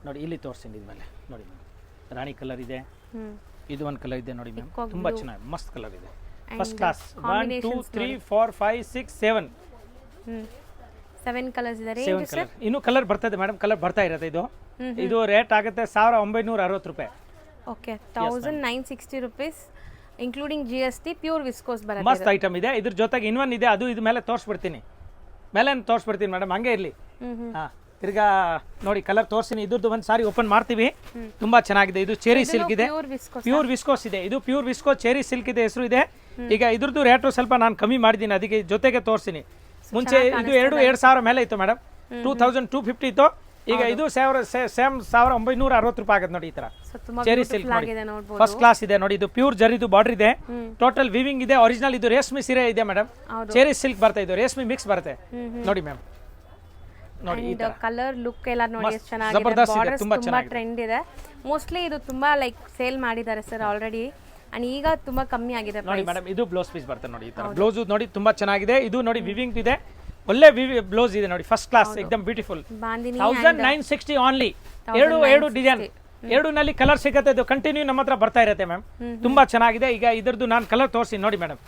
ನೋಡಿ ಇಲ್ಲಿ ತೋರಿಸ್ತೀನಿ ಇದ್ಮೇಲೆ ನೋಡಿ ರಾಣಿ ಕಲರ್ ಇದೆ, ಹ್ಞೂ ಇದು ಒಂದು ಕಲರ್ ಇದೆ ನೋಡಿ ಮ್ಯಾಮ್, ತುಂಬ ಚೆನ್ನಾಗಿ ಮಸ್ತ್ ಕಲರ್ ಇದೆ, ಫಸ್ಟ್ And ಕ್ಲಾಸ್. 1 2 3 4 5 6 7 7 ಕಲರ್ಸ್ ಇದೆ. 7 ಕಲರ್ ಇನ್ನೂ ಕಲರ್ ಬರ್ತದೆ ಮೇಡಮ್, ಕಲರ್ ಬರ್ತಾ ಇರುತ್ತೆ. ಇದು ರೇಟ್ ಆಗುತ್ತೆ 1960 ರೂಪಾಯಿ. Okay, 1960 rupees including GST. Pure viscose ಬರುತ್ತೆ. ಮಸ್ತ್ ಐಟಮ್ ಇದೆ. ಇದ್ರ ಜೊತೆಗೆ ಇನ್ನೊಂದು ಇದೆ, ಅದು ಇದು ಮೇಲೆ ತೋರಿಸ್ಬಿಡ್ತೀನಿ, ಮೇಲೆ ತೋರಿಸ್ಬಿಡ್ತೀನಿ ಮೇಡಮ್, ಹಂಗೆ ಇರಲಿ. ಹಾಂ, ತಿರ್ಗಾ ನೋಡಿ ಕಲರ್ ತೋರಿಸ್ತೀನಿ. ಇದ್ರದ್ದು ಒಂದು ಸಾರಿ ಓಪನ್ ಮಾಡ್ತೀವಿ, ತುಂಬಾ ಚೆನ್ನಾಗಿದೆ. ಇದು ಚೆರಿ ಸಿಲ್ಕ್ ಇದೆ, ಪ್ಯೂರ್ ವಿಸ್ಕೋಸ್ ಇದೆ. ಇದು ಪ್ಯೂರ್ ವಿಸ್ಕೋಸ್ ಚೆರಿ ಸಿಲ್ಕ್ ಇದೆ, ಹೆಸರು ಇದೆ. ಈಗ ಇದ್ರದ್ದು ರೇಟು ಸ್ವಲ್ಪ ನಾನು ಕಮ್ಮಿ ಮಾಡಿದ್ದೀನಿ, ಅದಕ್ಕೆ ಜೊತೆಗೆ ತೋರಿಸ್ತೀನಿ. ಮುಂಚೆ ಇದು 2,000 ಮೇಲೆ ಇತ್ತು ಮೇಡಮ್, 2250 ಇತ್ತು. ಈಗ ಇದು 1960 ರೂಪಾಯಿ ಆಗುತ್ತೆ ನೋಡಿ. ಈ ತರ ಚೆರಿ ಸಿಲ್ಕ್ ಫಸ್ಟ್ ಕ್ಲಾಸ್ ಇದೆ ನೋಡಿ. ಇದು ಪ್ಯೂರ್ ಜರಿದು ಬಾರ್ಡರ್ ಇದೆ, ಟೋಟಲ್ ವಿವಿಂಗ್ ಇದೆ. ಒರಿಜಿನಲ್ ಇದು ರೇಷ್ಮೆ ಸೀರೆ ಇದೆ ಮೇಡಮ್, ಚೆರಿ ಸಿಲ್ಕ್ ಬರುತ್ತೆ, ಇದು ರೇಷ್ಮೆ ಮಿಕ್ಸ್ ಬರುತ್ತೆ ನೋಡಿ ಮ್ಯಾಮ್. ನೋಡಿ ಈ ತರ ಕಲರ್ ಲುಕ್ ಎಲ್ಲ ನೋಡಿ ಎಷ್ಟು ಚೆನ್ನಾಗಿದೆ. ಬಾರ್ಡರ್ಸ್ ತುಂಬಾ ಟ್ರೆಂಡ್ ಇದೆ. ಮೋಸ್ಟ್ಲಿ ಇದು ತುಂಬಾ ಲೈಕ್ ಸೇಲ್ ಮಾಡಿದ್ದಾರೆ ಸರ್ ಆಲ್ರೆಡಿ, ಅಂಡ್ ಈಗ ತುಂಬಾ ಕಮ್ಮಿ ಆಗಿದೆ ನೋಡಿ ಮೇಡಮ್. ಇದು ಬ್ಲೌಸ್ ಪೀಸ್ ಬರುತ್ತೆ ನೋಡಿ, ಈ ತರ ಬ್ಲೌಸ್ ನೋಡಿ ತುಂಬಾ ಚೆನ್ನಾಗಿದೆ. ಇದು ನೋಡಿ ವಿವಿಂಗ್ ಇದೆ, ಒಳ್ಳೆ ಬ್ಲೌಸ್ ಇದೆ ನೋಡಿ, ಫಸ್ಟ್ ಕ್ಲಾಸ್, ಎಕ್ದಮ್ ಬ್ಯೂಟಿಫುಲ್. 1960 ಓನ್ಲಿ. ಎರಡು ಡಿಸೈನ್, ಎರಡೂನಲ್ಲಿ ಕಲರ್ ಸಿಗುತ್ತೆ. ಇದು ಕಂಟಿನ್ಯೂ ನಮ್ಮ ಹತ್ರ ಬರ್ತಾ ಇರುತ್ತೆ ಮ್ಯಾಮ್, ತುಂಬಾ ಚೆನ್ನಾಗಿದೆ. ಈಗ ಇದರದ್ದು ನಾನು ಕಲರ್ ತೋರಿಸಿ ನೋಡಿ ಮೇಡಮ್.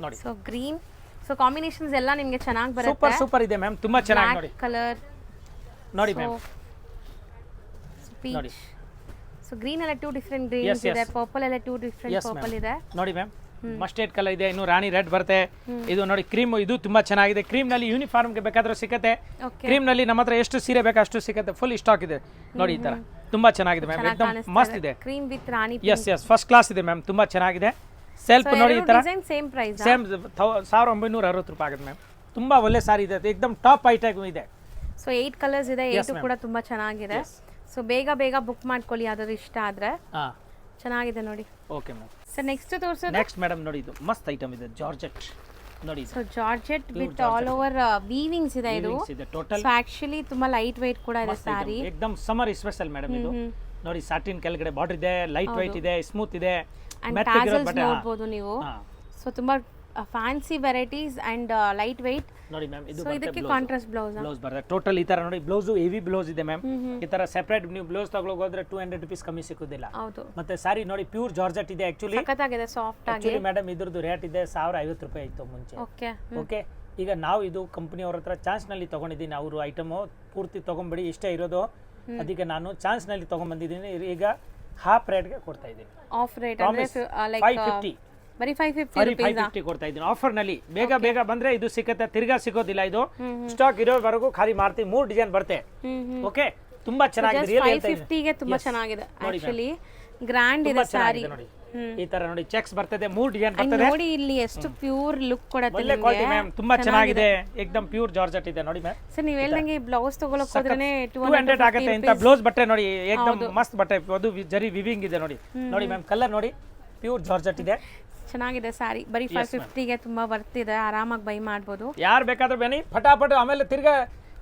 ನೋಡಿ ಸೊ ಗ್ರೀನ್, ಸೊ ಕಾಂಬಿನೇಷನ್ಸ್ ಎಲ್ಲ ನಿಮಗೆ ಚೆನ್ನಾಗಿ ಬರುತ್ತೆ. ಸೂಪರ್ ಸೂಪರ್ ಇದೆ ಮ್ಯಾಮ್, ತುಂಬಾ ಚೆನ್ನಾಗಿ ನೋಡಿ. ಕಲರ್ ನೋಡಿ ಮ್ಯಾಮ್, ನೋಡಿ. ಸೊ ಗ್ರೀನ್ ಎಲ್ಲ 2 ಡಿಫರೆಂಟ್ ಗ್ರೀನ್ಸ್ ಇದೆ, ಪರ್ಪಲ್ ಎಲ್ಲ 2 ಡಿಫರೆಂಟ್ ಪರ್ಪಲ್ ಇದೆ ನೋಡಿ ಮ್ಯಾಮ್. ಮಸ್ಟರ್ಡ್ ಕಲರ್ ಇದೆ, ಇನ್ನು ರಾಣಿ ರೆಡ್ ಬರುತ್ತೆ. ಇದು ನೋಡಿ ಕ್ರೀಮ್, ಇದು ತುಂಬಾ ಚೆನ್ನಾಗಿದೆ. ಕ್ರೀಮ್ ನಲ್ಲಿ ಯೂನಿಫಾರ್ಮ್ ಗೆ ಬೇಕಾದ್ರೂ ಸಿಗುತ್ತೆ. ಕ್ರೀಮ್ ನಲ್ಲಿ ನಮ್ಮ ಹತ್ರ ಎಷ್ಟು ಸೀರೆ ಬೇಕು ಅಷ್ಟು ಸಿಗುತ್ತೆ, ಫುಲ್ ಸ್ಟಾಕ್ ಇದೆ ನೋಡಿ. ಈ ತರ ತುಂಬಾ ಚೆನ್ನಾಗಿದೆ ಮ್ಯಾಮ್, ಎಕ್ದಮ್ ಮಸ್ತ್ ಇದೆ. Cream with rani. Yes first class ಇದೆ ಮ್ಯಾಮ್, ತುಂಬಾ ಚೆನ್ನಾಗಿದೆ. ಸೆಲ್ಫ್ ನೋಡಿ, ಈ ತರ ಸೇಮ್ ಪ್ರೈಸ್, ಸೇಮ್ 1960 ರೂಪಾಯಿ ಆಗುತ್ತೆ ಮ್ಯಾಮ್. ತುಂಬಾ ಒಳ್ಳೆ ಸಾರಿ ಇದೆ, ಎಕ್ದಮ್ ಟಾಪ್ ಐಟಮ್ ಇದೆ. ಸೊ 8 ಕಲರ್ಸ್ ಇದೆ, 8 ಕೂಡ ತುಂಬಾ ಚೆನ್ನಾಗಿದೆ. ಸೊ ಬೇಗ ಬುಕ್ ಮಾಡ್ಕೊಳ್ಳಿ ಯಾವ್ದಾದ್ರು ಇಷ್ಟ ಆದ್ರೆ. ಚೆನ್ನಾಗಿದೆ ನೋಡಿ. Okay ma'am. ಸರ್ ನೆಕ್ಸ್ಟ್ ತೋರಿಸೋದು. ನೆಕ್ಸ್ಟ್ ಮೇಡಮ್ ನೋಡಿ, ಇದು ಮಸ್ತ್ ಐಟಮ್ ಇದೆ, ಜಾರ್ಜೆಟ್ ನೋಡಿ. So georgette with all over weavings ಇದೆ. ಇದು ಟೋಟಲ್ ಸೊ ಆಕ್ಚುಲಿ ತುಂಬಾ ಲೈಟ್ weight ಕೂಡ ಇದೆ ಸಾರಿ, ಎಕ್ದಮ್ ಸಮರ್ ಸ್ಪೆಷಲ್ ಮೇಡಮ್. ಇದು ನೋಡಿ ಸಾಟಿನ್ ಕೆಳಗಡೆ ಬಾರ್ಡರ್ ಇದೆ, ಲೈಟ್ weight ಇದೆ, ಸ್ಮೂತ್ ಇದೆ, ಮೆತ್ತಗಿರೋ ನೋಡಬಹುದು ನೀವು. ಸೊ ತುಂಬಾ fancy varieties and light weight ನೋಡಿ ಮ್ಯಾಮ್. ಇದು ಇದಕ್ಕೆ ಕಾಂಟ್ರಾಸ್ಟ್ ಬ್ಲೌಸ್ ಬರುತ್ತೆ ಟೋಟಲ್. ಈ ತರ ನೋಡಿ ಬ್ಲೌಸ್ ಹೆವಿ ಬ್ಲೌಸ್ ಇದೆ ಮ್ಯಾಮ್. ಈ ತರ ಸೆಪರೇಟ್ ನೀವು ಬ್ಲೌಸ್ ತಗೊಳ್ಳೋಕೆ ಹೋದ್ರೆ 200 ರೂಪೀಸ್ ಕಮ್ಮಿ ಸಿಗೋದಿಲ್ಲ. ಹೌದು. ಮತ್ತೆ ಸಾರಿ ನೋಡಿ ಪ್ಯೂರ್ ಜಾರ್ಜೆಟ್ ಇದೆ, ಆಕ್ಚುಲಿ ಸಖತ್ತಾಗಿದೆ, ಸಾಫ್ಟ್ ಆಗಿ. ಆಕ್ಚುಲಿ ಮೇಡಮ್ ಇದ್ರದ್ದು ರೇಟ್ ಇದೆ 1050 ರೂಪಾಯಿ ಇತ್ತು ಮುಂಚೆ. ಓಕೆ, ಈಗ ನಾವು ಇದು ಕಂಪನಿ ಅವ್ರ ಹತ್ರ ಚಾನ್ಸ್ ನಲ್ಲಿ ತಗೊಂಡಿದ್ದೀನಿ. ಅವರು ಐಟಮ್ ಪೂರ್ತಿ ತಗೊಂಡ್ಬಿಡಿ, ಇಷ್ಟೇ ಇರೋದು, ಅದಕ್ಕೆ ನಾನು ಚಾನ್ಸ್ ನಲ್ಲಿ ತಗೊಂಡ್ಬಂದಿದ್ದೀನಿ. ಈಗ ಹಾಫ್ ರೇಟ್ಗೆ ಕೊಡ್ತಾ ಇದ್ದೀನಿ. ಆಫ್ ರೇಟ್ ಅಂದ್ರೆ ಲೈಕ್ 550 ಬರಿ 550 ಕೊಡ್ತಾ ಇದ್ದೀನಿ ಆಫರ್ ನಲ್ಲಿ. ಬೇಗ ಬಂದ್ರೆ ಇದು ಸಿಕ್ಕತ್ತೆ, ತಿರ್ಗಾ ಸಿಗೋದಿಲ್ಲ. ಇದು ಸ್ಟಾಕ್ ಇರೋವರೆಗೂ ಖಾಲಿ ಮಾಡ್ತೀವಿ. 3 ಡಿಸೈನ್ ಬರುತ್ತೆ. ಓಕೆ, ತುಂಬಾ ಚೆನ್ನಾಗಿದೆ, ರಿಯಲ್ ಹೇಳ್ತಾ ಇದ್ದೀನಿ. 550 ಗೆ ತುಂಬಾ ಚೆನ್ನಾಗಿದೆ, ಆಕ್ಚುಲಿ ಗ್ರ್ಯಾಂಡ್ ಇದೆ ಸಾರಿ. ನೋಡಿ ಈ ತರ ನೋಡಿ ಚೆಕ್ಸ್ ಬರ್ತದೆ, 3 ಡಿಸೈನ್ ಬರ್ತದೆ ನೋಡಿ. ಇಲ್ಲಿ ಎಷ್ಟು ಪ್ಯೂರ್ ಲುಕ್ ಕೊಡುತ್ತೆ, ಒಳ್ಳೆ ಕ್ವಾಲಿಟಿ ಮ್ಯಾಮ್, ತುಂಬಾ ಚೆನ್ನಾಗಿದೆ, ಎಕ್ದಮ್ ಪ್ಯೂರ್ ಜಾರ್ಜೆಟ್ ಇದೆ ನೋಡಿ ಮ್ಯಾಮ್. ಸರ್ ನೀವು ಹೇಳ್ದಂಗೆ ಬ್ಲೌಸ್ ತಗೊಳ್ಳೋಕೆ ಹೋದ್ರೇನೆ 200 ಆಗುತ್ತೆ. ಇಂತ ಬ್ಲೌಸ್ ಬಟ್ಟೆ ನೋಡಿ, ಎಕ್ದಮ್ ಮಸ್ತ್ ಬಟ್ಟೆ, ಅದು ಜರಿ ವಿವಿಂಗ್ ಇದೆ ನೋಡಿ. ನೋಡಿ ಮ್ಯಾಮ್, ಕಲರ್ ನೋಡಿ, ಪ್ಯೂರ್ ಜಾರ್ಜೆಟ್ ಇದೆ, ಚೆನ್ನಾಗಿದೆ ಸಾರಿ. ಬರೀ 550 ಗೆ ತುಂಬಾ ಬರ್ತಿದೆ, ಆರಾಮಾಗಿ ಬೈ ಮಾಡ್ಬೋದು. ಯಾರು ಬೇಕಾದ್ರೂ ಬನ್ನಿ ಫಟಾಫಟ್. ಆಮೇಲೆ ತಿರ್ಗಾ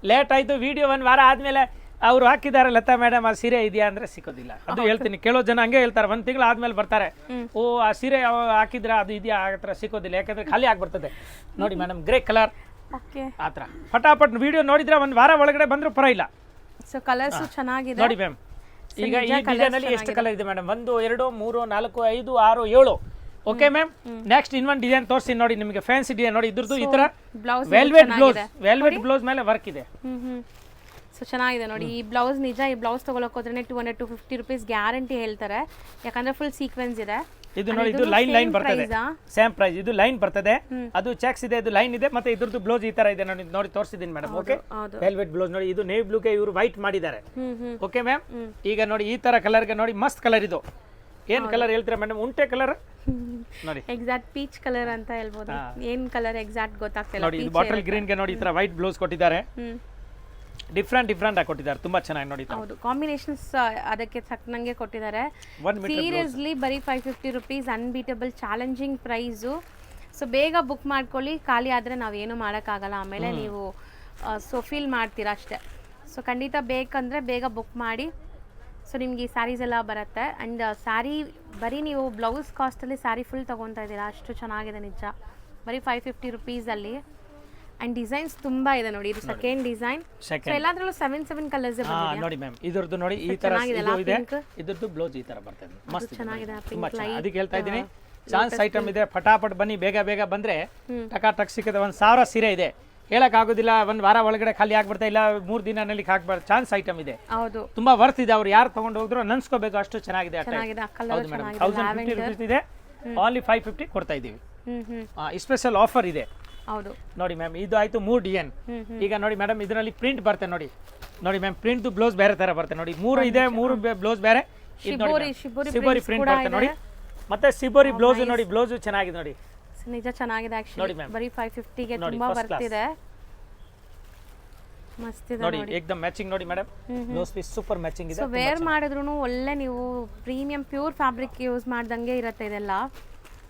ಲೇಟ್ ಆಯ್ತು, ವಿಡಿಯೋ 1 ವಾರ ಆದ್ಮೇಲೆ ಅವ್ರು ಹಾಕಿದ್ದಾರೆ ಲತಾ ಮೇಡಮ್ ಆ ಸೀರೆ ಇದೆಯಾ ಅಂದ್ರೆ ಸಿಗೋದಿಲ್ಲ. ಅದು ಹೇಳ್ತೀನಿ, ಕೆಲವು ಜನ ಹಂಗೆ ಹೇಳ್ತಾರೆ, 1 ತಿಂಗಳು ಆದ್ಮೇಲೆ ಬರ್ತಾರೆ, ಓ ಆ ಸೀರೆ ಹಾಕಿದ್ರ ಅದು ಇದೆಯಾ, ಆ ಸಿಗೋದಿಲ್ಲ, ಯಾಕಂದ್ರೆ ಖಾಲಿ ಆಗ್ಬರ್ತದೆ. ನೋಡಿ ಮೇಡಮ್, ಗ್ರೇ ಕಲರ್ ಆತರ ಫಟಾಫಟ್ ವಿಡಿಯೋ ನೋಡಿದ್ರೆ 1 ವಾರ ಒಳಗಡೆ ಬಂದ್ರು ಪರವಾಗಿಲ್ಲ. ಸೊ ಕಲರ್ಸ್ ಚೆನ್ನಾಗಿದೆ ನೋಡಿ ಮ್ಯಾಮ್. ಈಗ ಈ ಡಿಸೈನ್ ಅಲ್ಲಿ ಎಷ್ಟು ಕಲರ್ ಇದೆ ಮೇಡಮ್? 1 2 3 4 5 6 7. ಓಕೆ ಮ್ಯಾಮ್, ನೆಕ್ಸ್ಟ್ ಇನ್ನೊಂದು ಡಿಸೈನ್ ತೋರಿಸಿ ನೋಡಿ ನಿಮಗೆ. ಫ್ಯಾನ್ಸಿ ಡಿಸೈನ್ ನೋಡಿ, ಇದ್ರದ್ದು ಈ ತರ ವೆಲ್ವೆಟ್ ಬ್ಲೌಸ್ ಮೇಲೆ ವರ್ಕ್ ಇದೆ. ಸೊ ಚೆನ್ನಾಗಿದೆ ನೋಡಿ ಈ ಬ್ಲೌಸ್. ನಿಜ ಈ ಬ್ಲೌಸ್ ತಗೊಳಕ್ ಹೋದ್ರೆ 200 to 50 ರೂಪೀಸ್ ಗ್ಯಾರಂಟಿ ಹೇಳ್ತಾರೆ, ಯಾಕಂದ್ರೆ ಫುಲ್ ಸೀಕ್ವೆನ್ಸ್ ಇದೆ. ಇದು ನೋಡಿ, ಇದು ಲೈನ್ ಬರ್ತದೆ, ಸೇಮ್ ಪ್ರೈಸ್. ಇದು ಲೈನ್ ಬರ್ತದೆ, ಅದು ಚೆಕ್ಸ್ ಇದೆ, ಇದು ಲೈನ್ ಇದೆ, ಮತ್ತೆ ಇದ್ರದ್ದು ಬ್ಲೌಸ್ ಈ ತರ ಇದೆ ನೋಡಿ ತೋರಿಸಿದೀನಿ ಮೇಡಮ್. ಓಕೆ, ವೆಲ್ವೆಟ್ ಬ್ಲೌಸ್ ನೋಡಿ. ಇದು ನೇವಿ ಬ್ಲೂಗೆ ಇವರು ವೈಟ್ ಮಾಡಿದ್ದಾರೆ. ಓಕೆ ಮ್ಯಾಮ್, ಈಗ ನೋಡಿ ಈ ತರ ಕಲರ್ಗೆ ನೋಡಿ, ಮಸ್ತ್ ಕಲರ್. ಇದು ಏನ್ ಕಲರ್ ಹೇಳ್ತೀರಾ ಮೇಡಮ್? ಉಂಟೆ ಕಲರ್ ನೋಡಿ, ಎಕ್ಸಾಕ್ಟ್ ಪೀಚ್ ಕಲರ್ ಅಂತ ಹೇಳ್ಬೋದು. ಏನ್ ಕಲರ್ ಎಕ್ಸಾಕ್ಟ್ ಗೊತ್ತಾಗ್ತಿಲ್ಲ ನೋಡಿ. ಇದು ಬಾಟಲ್ ಗ್ರೀನ್ ಗೆ ನೋಡಿ ಈ ತರ ವೈಟ್ ಬ್ಲೌಸ್ ಕೊಟ್ಟಿದ್ದಾರೆ, ಡಿಫ್ರೆಂಟ್ ಆಗಿ ಕೊಟ್ಟಿದ್ದಾರೆ, ತುಂಬಾ ಚೆನ್ನಾಗಿ ನೋಡಿ. ಹೌದು, ಕಾಂಬಿನೇಷನ್ಸ್ ಅದಕ್ಕೆ ತಕ್ಕನಂಗೆ ಕೊಟ್ಟಿದ್ದಾರೆ. ಸೀರಿಯಸ್ಲಿ ಬರೀ 550 rupees, unbeatable, challenging price. So ಬೇಗ ಬುಕ್ ಮಾಡ್ಕೊಳ್ಳಿ, ಖಾಲಿ ಆದರೆ ನಾವೇನು ಮಾಡೋಕ್ಕಾಗಲ್ಲ, ಆಮೇಲೆ ನೀವು ಸೊ ಫೀಲ್ ಮಾಡ್ತೀರಾ ಅಷ್ಟೇ. ಸೊ ಖಂಡಿತ ಬೇಕಂದರೆ ಬೇಗ ಬುಕ್ ಮಾಡಿ. ಸೊ ನಿಮ್ಗೆ ಈ ಸ್ಯಾರೀಸ್ ಎಲ್ಲ ಬರುತ್ತೆ. ಆ್ಯಂಡ್ ಸ್ಯಾರಿ ಬರೀ ನೀವು ಬ್ಲೌಸ್ ಕಾಸ್ಟಲ್ಲಿ ಸ್ಯಾರಿ ಫುಲ್ ತೊಗೊತಾ ಇದ್ದೀರಾ, ಅಷ್ಟು ಚೆನ್ನಾಗಿದೆ ನಿಜ. ಬರೀ 550 ರುಪೀಸಲ್ಲಿ. ಆ್ಯಂಡ್ ಡಿಸೈನ್ಸ್ ತುಂಬ ಇದೆ ನೋಡಿ. ಇದು ಸೆಕೆಂಡ್ ಡಿಸೈನ್. ಸೊ ಎಲ್ಲಾದ್ರಲ್ಲೂ 7 ಕಲರ್ಸ್ ನೋಡಿ ಮ್ಯಾಮ್, ಇದ್ರದ್ದು ನೋಡಿ ಈ ತರ ಇದು ಇದೆ. ಇದ್ರದ್ದು ಬ್ಲೌಸ್ ಈ ತರ ಬರ್ತದೆ, ಮಸ್ತ್ ಚೆನ್ನಾಗಿದೆ. ತುಂಬಾ ಚೆನ್ನಾಗಿ. ಅದಕ್ಕೆ ಹೇಳ್ತಾ ಇದ್ದೀನಿ, ಚಾನ್ಸ್ ಐಟಮ್ ಇದೆ, ಫಟಾಫಟ್ ಬನ್ನಿ, ಬೇಗ ಬೇಗ ಬಂದ್ರೆ ಟಕ್ ಸಿಕ್ಕದೆ. 1000 ಸೀರೆ ಇದೆ, ಹೇಳಕ್ ಆಗೋದಿಲ್ಲ, ಒಂದ್ ವಾರ ಒಳಗಡೆ ಖಾಲಿ ಆಗ್ಬಿಡ್ತಾ ಇಲ್ಲ, 3 ದಿನದಲ್ಲಿ ಹಾಕ್ಬಾರ್ದು. ಚಾನ್ಸ್ ಐಟಮ್ ಇದೆ, ಹೌದು, ತುಂಬಾ ವರ್ತ್ ಇದೆ. ಅವ್ರು ಯಾರು ತಗೊಂಡು ಹೋದ್ರು ನನ್ಸ್ಕೋಬೇಕು, ಅಷ್ಟು ಚೆನ್ನಾಗಿದೆ. ಹೌದು ಮೇಡಮ್, 1050 ರುಪೀಸ್ ಇದೆ, ಓನ್ಲಿ 550 ಕೊಡ್ತಾ ಇದೀವಿ. ಸ್ಪೆಷಲ್ ಆಫರ್ ಇದೆ. ಹೌದು ನೋಡಿ ಮ್ಯಾಮ್, ಇದು ಆಯ್ತು 3 ಡಿಸೈನ್. ಈಗ ನೋಡಿ ಮೇಡಮ್, ಇದರಲ್ಲಿ ಪ್ರಿಂಟ್ ಬರುತ್ತೆ ನೋಡಿ. ನೋಡಿ ಮ್ಯಾಮ್, ಪ್ರಿಂಟ್ ಬ್ಲೌಸ್ ಬೇರೆ ತರ ಬರುತ್ತೆ ನೋಡಿ. 3 ಇದೆ, 3 ಬ್ಲೌಸ್ ಬೇರೆ. ಶಿಬೋರಿ ಪ್ರಿಂಟ್ ಬರುತ್ತೆ ನೋಡಿ. ಮತ್ತೆ ಶಿಬೋರಿ ಬ್ಲೌಸ್ ನೋಡಿ, ಬ್ಲೌಸ್ ಚೆನ್ನಾಗಿದೆ ನೋಡಿ, ನಿಜ ಚೆನ್ನಾಗಿದೆ. ಆಕ್ಚುಲಿ ಬರೀ 550 ಗೆ ತುಂಬಾ ಬರ್ತಿದೆ, ಮಸ್ತ್ ಇದೆ ನೋಡಿ. ಏಕದಮ್ ಮ್ಯಾಚಿಂಗ್ ನೋಡಿ madam, blouse piece super matching ಇದೆ. ಸೊ ವೇರ್ ಮಾಡಿದ್ರೂ ಒಳ್ಳೆ ನೀವು ಪ್ರೀಮಿಯಂ ಪ್ಯೂರ್ ಫ್ಯಾಬ್ರಿಕ್ ಯೂಸ್ ಮಾಡ್ದಂಗೆ ಇರುತ್ತೆ ಇದೆಲ್ಲ.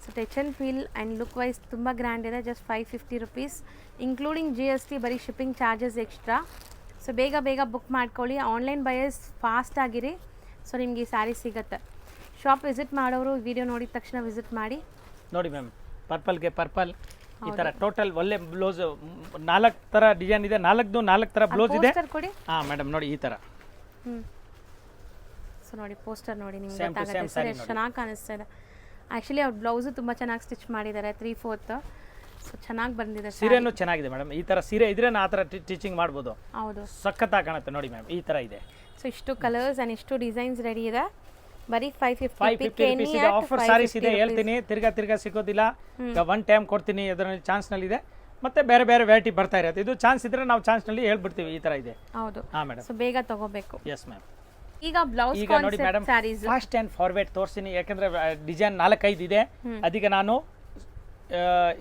So touch and feel and look wise ತುಂಬ ಗ್ರ್ಯಾಂಡ್ ಇದೆ. ಜಸ್ಟ್ 550 ರುಪೀಸ್ ಇನ್ಕ್ಲೂಡಿಂಗ್ GST, ಬರೀ ಶಿಪ್ಪಿಂಗ್ ಚಾರ್ಜಸ್ ಎಕ್ಸ್ಟ್ರಾ. ಸೊ ಬೇಗ ಬೇಗ ಬುಕ್ ಮಾಡ್ಕೊಳ್ಳಿ. ಆನ್ಲೈನ್ ಬಯರ್ಸ್ ಫಾಸ್ಟ್ ಆಗಿರಿ. ಸೊ ನಿಮಗೆ ಈ ಸ್ಯಾರಿ ಸಿಗುತ್ತೆ. ಶಾಪ್ ವಿಸಿಟ್ ಮಾಡೋರು ವಿಡಿಯೋ ನೋಡಿದ ತಕ್ಷಣ ವಿಸಿಟ್ ಮಾಡಿ. ನೋಡಿ ಮ್ಯಾಮ್, ಪರ್ಪಲ್ಗೆ ಪರ್ಪಲ್ ಈ ತರ ಟೋಟಲ್ ಒಳ್ಳೆ ಬ್ಲೌಸ್ 4 ತರ ಡಿಸೈನ್ ಇದೆ. 4 ತರ ಬ್ಲೌಸ್ ಇದೆ. ಕೊಡಿ. ಮೇಡಮ್ ನೋಡಿ ಈ ತರ. ಸೊ ನೋಡಿ ಪೋಸ್ಟರ್ ನೋಡಿ, ನಿಮ್ಗೆ ಗೊತ್ತಾಗುತ್ತೆ ಸರ್ ಎಷ್ಟು ಚೆನ್ನಾಗಿ ಕಾಣಿಸ್ತಾ ಇದೆ. ಆ್ಯಕ್ಚುಲಿ ಅವ್ರ ಬ್ಲೌಸು ತುಂಬ ಚೆನ್ನಾಗಿ ಸ್ಟಿಚ್ ಮಾಡಿದ್ದಾರೆ, 3/4. ಸೊ ಚೆನ್ನಾಗಿ ಬಂದಿದೆ. ಸೀರೆನೂ ಚೆನ್ನಾಗಿದೆ ಮೇಡಮ್. ಈ ತರ ಸೀರೆ ಇದ್ರೆ ಆ ತರ ಟೀಚಿಂಗ್ ಮಾಡ್ಬೋದು. ಹೌದು, ಸಖತ್ತಾಗಿ ಕಾಣುತ್ತೆ ನೋಡಿ ಮ್ಯಾಮ್, ಈ ತರ ಇದೆ. ಸೊ ಇಷ್ಟು ಕಲರ್ಸ್ ಆ್ಯಂಡ್ ಇಷ್ಟು ಡಿಸೈನ್ಸ್ ರೆಡಿ ಇದೆ. ಬರೀ 550 ರುಪೀಸ್ ಇದೆ. ಆಫರ್ ಸಾರೀಸ್ ಇದೆ, ಹೇಳ್ತೀನಿ, ತಿರ್ಗಾ ಸಿಗೋದಿಲ್ಲ. ಈಗ 1 ಟೈಮ್ ಕೊಡ್ತೀನಿ, ಅದರಲ್ಲಿ ಚಾನ್ಸ್ ನಲ್ಲಿ ಇದೆ. ಮತ್ತೆ ಬೇರೆ ಬೇರೆ ವೆರೈಟಿ ಬರ್ತಾ ಇರುತ್ತೆ. ಇದು ಚಾನ್ಸ್ ಇದ್ರೆ ನಾವು ಚಾನ್ಸ್ ನಲ್ಲಿ ಹೇಳ್ಬಿಡ್ತೀವಿ, ಈ ತರ ಇದೆ. ಹೌದು ಮೇಡಮ್, ಸೊ ಬೇಗ ತಗೋಬೇಕು. Yes ma'am. ಈಗ ಬ್ಲೌಸ್ ಈಗ ನೋಡಿ ಮೇಡಮ್, ಫಾಸ್ಟ್ ಆ್ಯಂಡ್ ಫಾರ್ವರ್ಡ್ ತೋರಿಸ್ತೀನಿ, ಯಾಕಂದ್ರೆ ಡಿಸೈನ್ 4-5 ಇದೆ. ಅದಕ್ಕೆ ನಾನು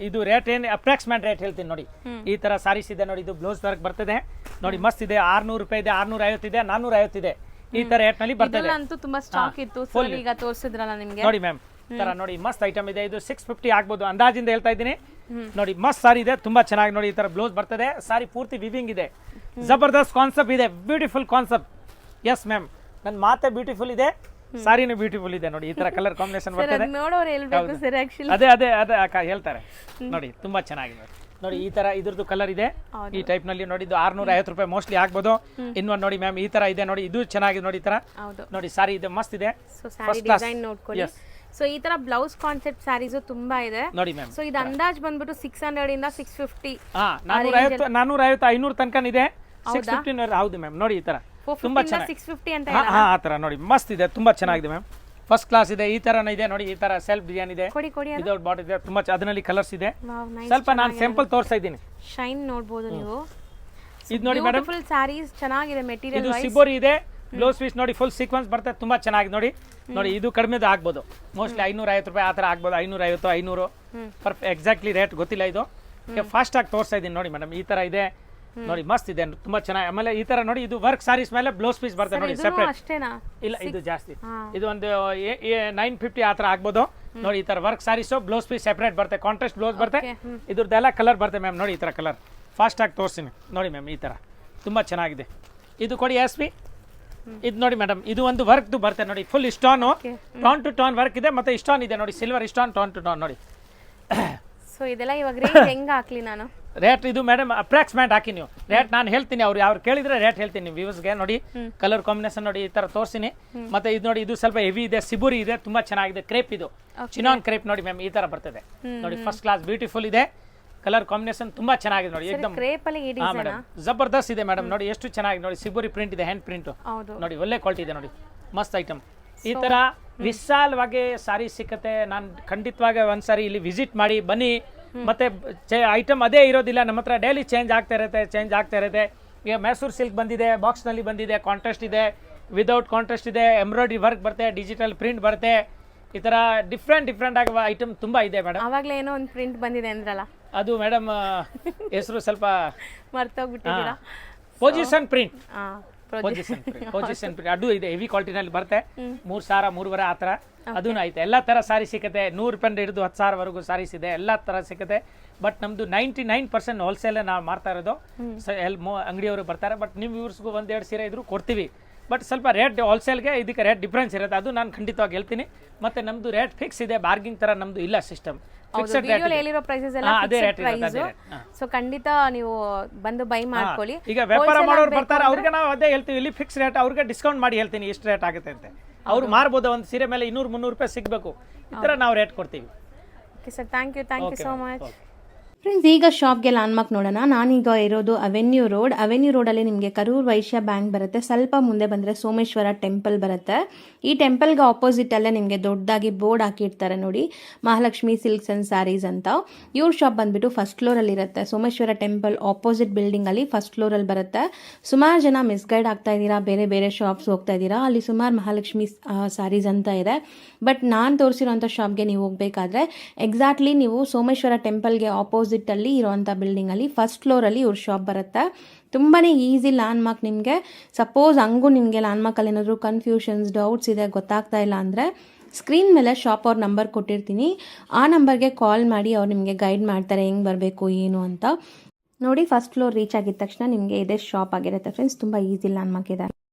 ಇದು ರೇಟ್ ಏನು ಅಪ್ರಾಕ್ಸಿಮೇಟ್ ರೇಟ್ ಹೇಳ್ತೀನಿ ನೋಡಿ. ಈ ತರ ಸಾರೀಸ್ ಇದೆ ನೋಡಿ. ಇದು ಬ್ಲೌಸ್ ವರ್ಕ್ ಬರ್ತದೆ ನೋಡಿ, ಮಸ್ತ್ ಇದೆ. 600 ರೂಪಾಯಿ ಇದೆ, 650 ಇದೆ, 450 ಇದೆ. ಈ ತರ ರೇಟ್ ನಲ್ಲಿ ಬರ್ತದೆ. ಅಂತೂ ತುಂಬಾ ಸ್ಟಾಕ್ ಇತ್ತು ಸರ್, ಈಗ ತೋರಿಸಿದ್ರಲ್ಲ ನಿಮಗೆ. ನೋಡಿ ಮ್ಯಾಮ್, ತರ ನೋಡಿ ಮಸ್ತ್ ಐಟಮ್ ಇದೆ. ಇದು 650 ಆಗ್ಬೋದು ಅಂದಾಜಿಂದ ಹೇಳ್ತಾ ಇದ್ದೀನಿ ನೋಡಿ. ಮಸ್ತ್ ಸಾರಿ ಇದೆ, ತುಂಬಾ ಚೆನ್ನಾಗಿ ನೋಡಿ. ಈ ತರ ಬ್ಲೌಸ್ ಬರ್ತದೆ, ಸಾರಿ ಪೂರ್ತಿ ವಿವಿಂಗ್ ಇದೆ. ಜಬರ್ದಸ್ತ್ ಕಾನ್ಸೆಪ್ಟ್ ಇದೆ, ಬ್ಯೂಟಿಫುಲ್ ಕಾನ್ಸೆಪ್ಟ್. ಎಸ್ ಮ್ಯಾಮ್, ನನ್ನ ಮಾತೆ ಬ್ಯೂಟಿಫುಲ್ ಇದೆ, ಸಾರಿನೂ ಬ್ಯೂಟಿಫುಲ್ ಇದೆ ನೋಡಿ. ಈ ತರ ಕಲರ್ ಕಾಂಬಿನೇಷನ್ ಬರ್ತದೆ. ನೋಡೋರು ಹೇಳ್ಬೇಕು ಸರ್, ಆಕ್ಚುಲಿ ಅದೇ ಅಕ್ಕ ಹೇಳ್ತಾರೆ ನೋಡಿ. ತುಂಬಾ ಚೆನ್ನಾಗಿದೆ ನೋಡಿ. ಈ ತರ ಇದ್ರದ್ದು ಕಲರ್ ಇದೆ, ಈ ಟೈಪ್ ನಲ್ಲಿ ನೋಡಿ. ಇದು 650 ರೂಪಾಯಿ ಮೋಸ್ಟ್ಲಿ ಆಗ್ಬೋದು. ಇನ್ನೊಂದು ನೋಡಿ ಮ್ಯಾಮ್, ಈ ತರ ಇದೆ ನೋಡಿ. ಇದು ಚೆನ್ನಾಗಿದೆ ನೋಡಿ. ಈ ತರ ನೋಡಿ ಸಾರಿ ಇದೆ, ಮಸ್ತ್ ಇದೆ. ಸೊ ಸಾರಿ ಡಿಸೈನ್ ನೋಡ್ಕೊಳ್ಳಿ. ಸೊ ಈ ತರ ಬ್ಲೌಸ್ ಕಾನ್ಸೆಪ್ಟ್ ಸ್ಯಾರೀಸ್ ತುಂಬಾ ಇದೆ ನೋಡಿ ಮ್ಯಾಮ್. ಸೊ ಇದು ಅಂದಾಜ್ ಬಂದ್ಬಿಟ್ಟು 600 ಇಂದ 650, 450, 500 ತನಕ ಇದೆ. 650. ಹೌದು ಮ್ಯಾಮ್, ನೋಡಿ ಈ ತರ ತುಂಬಾ ಚೆನ್ನಾಗಿ 650 ಅಂತ ಆ ತರ ನೋಡಿ, ಮಸ್ತ್ ಇದೆ, ತುಂಬಾ ಚೆನ್ನಾಗಿದೆ ಮ್ಯಾಮ್. ಫಸ್ಟ್ ಕ್ಲಾಸ್ ಇದೆ. ಈ ತರ ಇದೆ ನೋಡಿ. ಈ ತರ ಸೆಲ್ಫ್ ಡಿಸೈನ್ ಇದೆ, ಇದು ಬಾಡಿ ಇದೆ, ತುಂಬಾ ಅದರಲ್ಲಿ ಕಲರ್ಸ್ ಇದೆ. ಸ್ವಲ್ಪ ನಾನು ಸ್ಯಾಂಪಲ್ ತೋರಿಸ್ತಾ ಇದ್ದೀನಿ. ಶೈನ್ ನೋಡಬಹುದು ನೀವು. ಇದು ನೋಡಿ ಮೇಡಮ್, ಫುಲ್ ಸ್ಯಾರೀಸ್ ಚೆನ್ನಾಗಿದೆ. ಮೆಟೀರಿಯಲ್ ಇದು ಸಿಬೋರಿ ಇದೆ. ಬ್ಲೌಸ್ ಪೀಸ್ ನೋಡಿ, ಫುಲ್ ಸೀಕ್ವೆನ್ಸ್ ಬರ್ತದೆ, ತುಂಬಾ ಚೆನ್ನಾಗಿದೆ ನೋಡಿ. ನೋಡಿ ಇದು ಕಡಿಮೆದು ಆಗ್ಬೋದು, ಮೋಸ್ಟ್ಲಿ 550 ರೂಪಾಯಿ ಆ ತರ ಆಗ್ಬೋದು. 550, 500 ಪರ್ಫೆಕ್ಟ್ ಎಕ್ಸಾಕ್ಟ್ಲಿ ರೇಟ್ ಗೊತ್ತಿಲ್ಲ. ಇದು ಫಾಸ್ಟ್ ಆಗಿ ತೋರಿಸ್ತಾ ಇದ್ದೀನಿ ನೋಡಿ ಮೇಡಮ್. ಈ ತರ ಇದೆ ನೋಡಿ, ಮಸ್ತ್ ಇದೆ, ತುಂಬಾ ಚೆನ್ನಾಗಿ. ಆಮೇಲೆ ಈ ತರ ನೋಡಿ, ಇದು ವರ್ಕ್ ಸಾರೀಸ್ ಮೇಲೆ ಬ್ಲೌಸ್ ಪೀಸ್ ಬರ್ತದೆ ನೋಡಿ, ಸೆಪರೇಟ್. ಇಲ್ಲ, ಇದು ಜಾಸ್ತಿ. ಇದು ಒಂದು 950 ಆ ತರ ಆಗ್ಬೋದು ನೋಡಿ. ಈ ತರ work saris blouse piece separate ಬರುತ್ತೆ, ಕಾಂಟ್ರಾಸ್ಟ್ ಬ್ಲೌಸ್ ಬರುತ್ತೆ. ಇದ್ರದ್ದೆಲ್ಲ ಕಲರ್ ಬರುತ್ತೆ ಮ್ಯಾಮ್ ನೋಡಿ. ಈ ತರ ಕಲರ್ ಫಾಸ್ಟ್ ಆಗಿ ತೋರಿಸ್ತೀನಿ ನೋಡಿ ಮ್ಯಾಮ್. ಈ ತರ ತುಂಬಾ ಚೆನ್ನಾಗಿದೆ. ಇದು ಕೊಡಿ SP. ಇದು ನೋಡಿ ಮೇಡಮ್, ಇದು ಒಂದು ವರ್ಕ್ ಬರುತ್ತೆ ನೋಡಿ. Full stone, tone to tone work ಇದೆ. ಮತ್ತೆ ಸ್ಟೋನ್ ಇದೆ ನೋಡಿ, silver stone, tone to tone ನೋಡಿ. ಸೊ ಇದೆಲ್ಲ ಇವಾಗ ರೇಟ್ ಹೆಂಗ್ ಹಾಕ್ಲಿ ನಾನು? ರೇಟ್ ಇದು ಮೇಡಮ್ ಅಪ್ರಾಕ್ಸಿಮೇಟ್ ಹಾಕಿ ನೀವು. ರೇಟ್ ನಾನು ಹೇಳ್ತೀನಿ, ಅವ್ರು ಕೇಳಿದ್ರೆ ರೇಟ್ ಹೇಳ್ತೀನಿ ವ್ಯೂಸ್ಗೆ ನೋಡಿ. ಕಲರ್ ಕಾಂಬಿನೇಷನ್ ನೋಡಿ, ಈ ತರ ತೋರಿಸ್ತೀನಿ. ಮತ್ತೆ ಇದು ನೋಡಿ, ಇದು ಸ್ವಲ್ಪ ಹೆವಿ ಇದೆ, ಸಿಬುರಿ ಇದೆ, ತುಂಬಾ ಚೆನ್ನಾಗಿದೆ. ಕ್ರೇಪ್, ಇದು ಚಿನಾನ್ ಕ್ರೇಪ್ ನೋಡಿ ಮ್ಯಾಮ್. ಈ ತರ ಬರ್ತದೆ ನೋಡಿ, ಫಸ್ಟ್ ಕ್ಲಾಸ್ ಬ್ಯೂಟಿಫುಲ್ ಇದೆ. ಕಲರ್ ಕಾಂಬಿನೇಷನ್ ತುಂಬಾ ಚೆನ್ನಾಗಿದೆ ನೋಡಿ. ಏಕದಮ್ ಮೇಡಮ್ ಜಬರ್ದಸ್ತ್ ಇದೆ ಮೇಡಮ್ ನೋಡಿ. ಎಷ್ಟು ಚೆನ್ನಾಗಿದೆ ನೋಡಿ. ಸಿಬುರಿ ಪ್ರಿಂಟ್ ಇದೆ, ಹ್ಯಾಂಡ್ ಪ್ರಿಂಟ್ ನೋಡಿ, ಒಳ್ಳೆ ಕ್ವಾಲಿಟಿ ಇದೆ ನೋಡಿ, ಮಸ್ತ್ ಐಟಮ್. ಈ ತರ ವಿಶಾಲವಾಗಿ ಸಾರಿ ಸಿಕ್ಕತ್ತೆ. ನಾನು ಖಂಡಿತವಾಗಿ ಒಂದ್ಸಾರಿ ಇಲ್ಲಿ ವಿಸಿಟ್ ಮಾಡಿ ಬನ್ನಿ. ಮತ್ತೆ ಐಟಮ್ ಅದೇ ಇರೋದಿಲ್ಲ ನಮ್ಮ ಹತ್ರ, ಡೈಲಿ ಚೇಂಜ್ ಆಗ್ತಾ ಇರುತ್ತೆ. ಈಗ ಮೈಸೂರು ಸಿಲ್ಕ್ ಬಂದಿದೆ, ಬಾಕ್ಸ್ ನಲ್ಲಿ ಬಂದಿದೆ, ಕಾಂಟ್ರಾಸ್ಟ್ ಇದೆ, ವಿದೌಟ್ ಕಾಂಟ್ರಾಸ್ಟ್ ಇದೆ, ಎಂಬ್ರಾಯ್ಡ್ರಿ ವರ್ಕ್ ಬರುತ್ತೆ, ಡಿಜಿಟಲ್ ಪ್ರಿಂಟ್ ಬರುತ್ತೆ. ಈ ತರ ಡಿಫ್ರೆಂಟ್ ಆಗುವ ಐಟಮ್ ತುಂಬಾ ಇದೆ ಮೇಡಮ್. ಅವಾಗಲೇ ಏನೋ ಒಂದು ಪ್ರಿಂಟ್ ಬಂದಿದೆ ಅಂದ್ರಲ್ಲ, ಅದು ಮೇಡಮ್ ಹೆಸರು ಸ್ವಲ್ಪ ಮರ್ತೋಗ್ಬಿಟ್ಟಿದ್ದೀರಾ. ಪೊಸಿಷನ್ ಪ್ರಿಂಟ್ ಅದು ಇದೆ, ಹೆವಿ ಕ್ವಾಲಿಟಿನಲ್ಲಿ ಬರುತ್ತೆ. 3000, 3,500 ಆ ತರ ಅದೂ ಐತೆ. ಎಲ್ಲ ತರ ಸಾರಿ ಸಿಕ್ಕತ್ತೆ. 100 ರೂಪಾಯಿ ಹಿಡಿದು 10,000 ವರೆಗೂ ಸಾರೀಸ್ ಇದೆ, ಎಲ್ಲ ತರ ಸಿಕ್ಕತ್ತೆ. ಬಟ್ ನಮ್ದು 99% ಹೋಲ್ಸೇಲ್ ನಾವು ಮಾಡ್ತಾ ಇರೋದು. ಅಂಗಡಿಯವರು ಬರ್ತಾರೆ. ಬಟ್ ನಿಮ್ಮ ವ್ಯೂರ್ಸ್ಗೂ 1-2 ಸೀರೆ ಇದ್ರು ಕೊಡ್ತೀವಿ. ಬಟ್ ಸ್ವಲ್ಪ ರೇಟ್ ಹೋಲ್ಸೇಲ್ಗೆ ಇದಕ್ಕೆ ರೇಟ್ ಡಿಫ್ರೆನ್ಸ್ ಇರುತ್ತೆ, ಅದು ನಾನು ಖಂಡಿತವಾಗಿ ಹೇಳ್ತೀನಿ. ಮತ್ತು ನಮ್ಮದು ರೇಟ್ ಫಿಕ್ಸ್ ಇದೆ, ಬಾರ್ಗಿಂಗ್ ಥರ ನಮ್ಮದು ಇಲ್ಲ ಸಿಸ್ಟಮ್. ಫಿಕ್ಸ್ಡ್ ರೇಟ್ ಹೇಳಿರೋ ಪ್ರೈಸಸ್ ಎಲ್ಲ ಅದೇ ಫಿಕ್ಸ್ಡ್ ರೇಟ್ ಪ್ರೈಸ್. ಸೊ ಖಂಡಿತ ನೀವು ಬಂದು ಬೈ ಮಾಡ್ಕೊಳ್ಳಿ. ಈಗ ವ್ಯಾಪಾರ ಮಾಡೋರು ಬರ್ತಾರೆ, ಅವ್ರಿಗೆ ನಾವು ಅದೇ ಹೇಳ್ತೀವಿ, ಇಲ್ಲಿ ಫಿಕ್ಸ್ ರೇಟ್, ಅವ್ರಿಗೆ ಡಿಸ್ಕೌಂಟ್ ಮಾಡಿ ಹೇಳ್ತೀನಿ ಇಷ್ಟು ರೇಟ್ ಆಗುತ್ತೆ ಅಂತ. ಅವ್ರು ಮಾರ್ಬೋದು, ಒಂದು ಸೀರೆ ಮೇಲೆ 200-300 ರೂಪಾಯಿ ಸಿಗಬೇಕು, ಈ ಥರ ನಾವು ರೇಟ್ ಕೊಡ್ತೀವಿ. Okay sir, thank you so much. Friends, ಈಗ ಶಾಪ್ಗೆ ಲ್ಯಾಂಡ್ಮಾರ್ಕ್ ನೋಡೋಣ. ನಾನೀಗ ಇರೋದು ಅವೆನ್ಯೂ ರೋಡಲ್ಲಿ ನಿಮಗೆ ಕರೂರ್ ವೈಶ್ಯ ಬ್ಯಾಂಕ್ ಬರುತ್ತೆ. ಸ್ವಲ್ಪ ಮುಂದೆ ಬಂದರೆ ಸೋಮೇಶ್ವರ ಟೆಂಪಲ್ ಬರುತ್ತೆ. ಈ ಟೆಂಪಲ್ಗೆ ಆಪೋಸಿಟಲ್ಲೇ ನಿಮಗೆ ದೊಡ್ಡದಾಗಿ ಬೋರ್ಡ್ ಹಾಕಿರ್ತಾರೆ ನೋಡಿ, ಮಹಾಲಕ್ಷ್ಮಿ ಸಿಲ್ಕ್ಸ್ ಆ್ಯಂಡ್ ಸ್ಯಾರೀಸ್ ಅಂತ. ಇವ್ರ ಶಾಪ್ ಬಂದುಬಿಟ್ಟು ಫಸ್ಟ್ ಫ್ಲೋರಲ್ಲಿ ಇರುತ್ತೆ. ಸೋಮೇಶ್ವರ ಟೆಂಪಲ್ ಆಪೋಸಿಟ್ ಬಿಲ್ಡಿಂಗಲ್ಲಿ ಫಸ್ಟ್ ಫ್ಲೋರಲ್ಲಿ ಬರುತ್ತೆ. ಸುಮಾರು ಜನ ಮಿಸ್ಗೈಡ್ ಆಗ್ತಾ ಇದ್ದೀರಾ, ಬೇರೆ ಬೇರೆ ಶಾಪ್ಸ್ ಹೋಗ್ತಾ ಇದ್ದೀರಾ. ಅಲ್ಲಿ ಸುಮಾರು ಮಹಾಲಕ್ಷ್ಮಿ ಸ್ಯಾರೀಸ್ ಅಂತ ಇದೆ. ಬಟ್ ನಾನು ತೋರಿಸಿರೋಂಥ ಶಾಪ್ಗೆ ನೀವು ಹೋಗಬೇಕಾದ್ರೆ ಎಕ್ಸಾಕ್ಟ್ಲಿ ನೀವು ಸೋಮೇಶ್ವರ ಟೆಂಪಲ್ಗೆ ಆಪೋಸಿಟಲ್ಲಿ ಇರೋವಂಥ ಬಿಲ್ಡಿಂಗಲ್ಲಿ ಫಸ್ಟ್ ಫ್ಲೋರಲ್ಲಿ ಇವ್ರ ಶಾಪ್ ಬರುತ್ತೆ. ತುಂಬಾ ಈಸಿ ಲ್ಯಾಂಡ್ಮಾರ್ಕ್. ನಿಮಗೆ ಸಪೋಸ್ ಹಂಗೂ ನಿಮಗೆ ಲ್ಯಾಂಡ್ಮಾರ್ಕಲ್ಲಿ ಏನಾದರೂ ಕನ್ಫ್ಯೂಷನ್ಸ್, ಡೌಟ್ಸ್ ಇದೆ, ಗೊತ್ತಾಗ್ತಾ ಇಲ್ಲ ಅಂದರೆ ಸ್ಕ್ರೀನ್ ಮೇಲೆ ಶಾಪ್ ಅವ್ರ ನಂಬರ್ ಕೊಟ್ಟಿರ್ತೀನಿ. ಆ ನಂಬರ್ಗೆ ಕಾಲ್ ಮಾಡಿ ಅವ್ರು ನಿಮಗೆ ಗೈಡ್ ಮಾಡ್ತಾರೆ ಹೆಂಗೆ ಬರಬೇಕು ಏನು ಅಂತ. ನೋಡಿ, ಫಸ್ಟ್ ಫ್ಲೋರ್ ರೀಚ್ ಆಗಿದ ತಕ್ಷಣ ನಿಮಗೆ ಇದೇ ಶಾಪ್ ಆಗಿರುತ್ತೆ ಫ್ರೆಂಡ್ಸ್. ತುಂಬ ಈಸಿ ಲ್ಯಾಂಡ್ಮಾರ್ಕ್ ಇದೆ.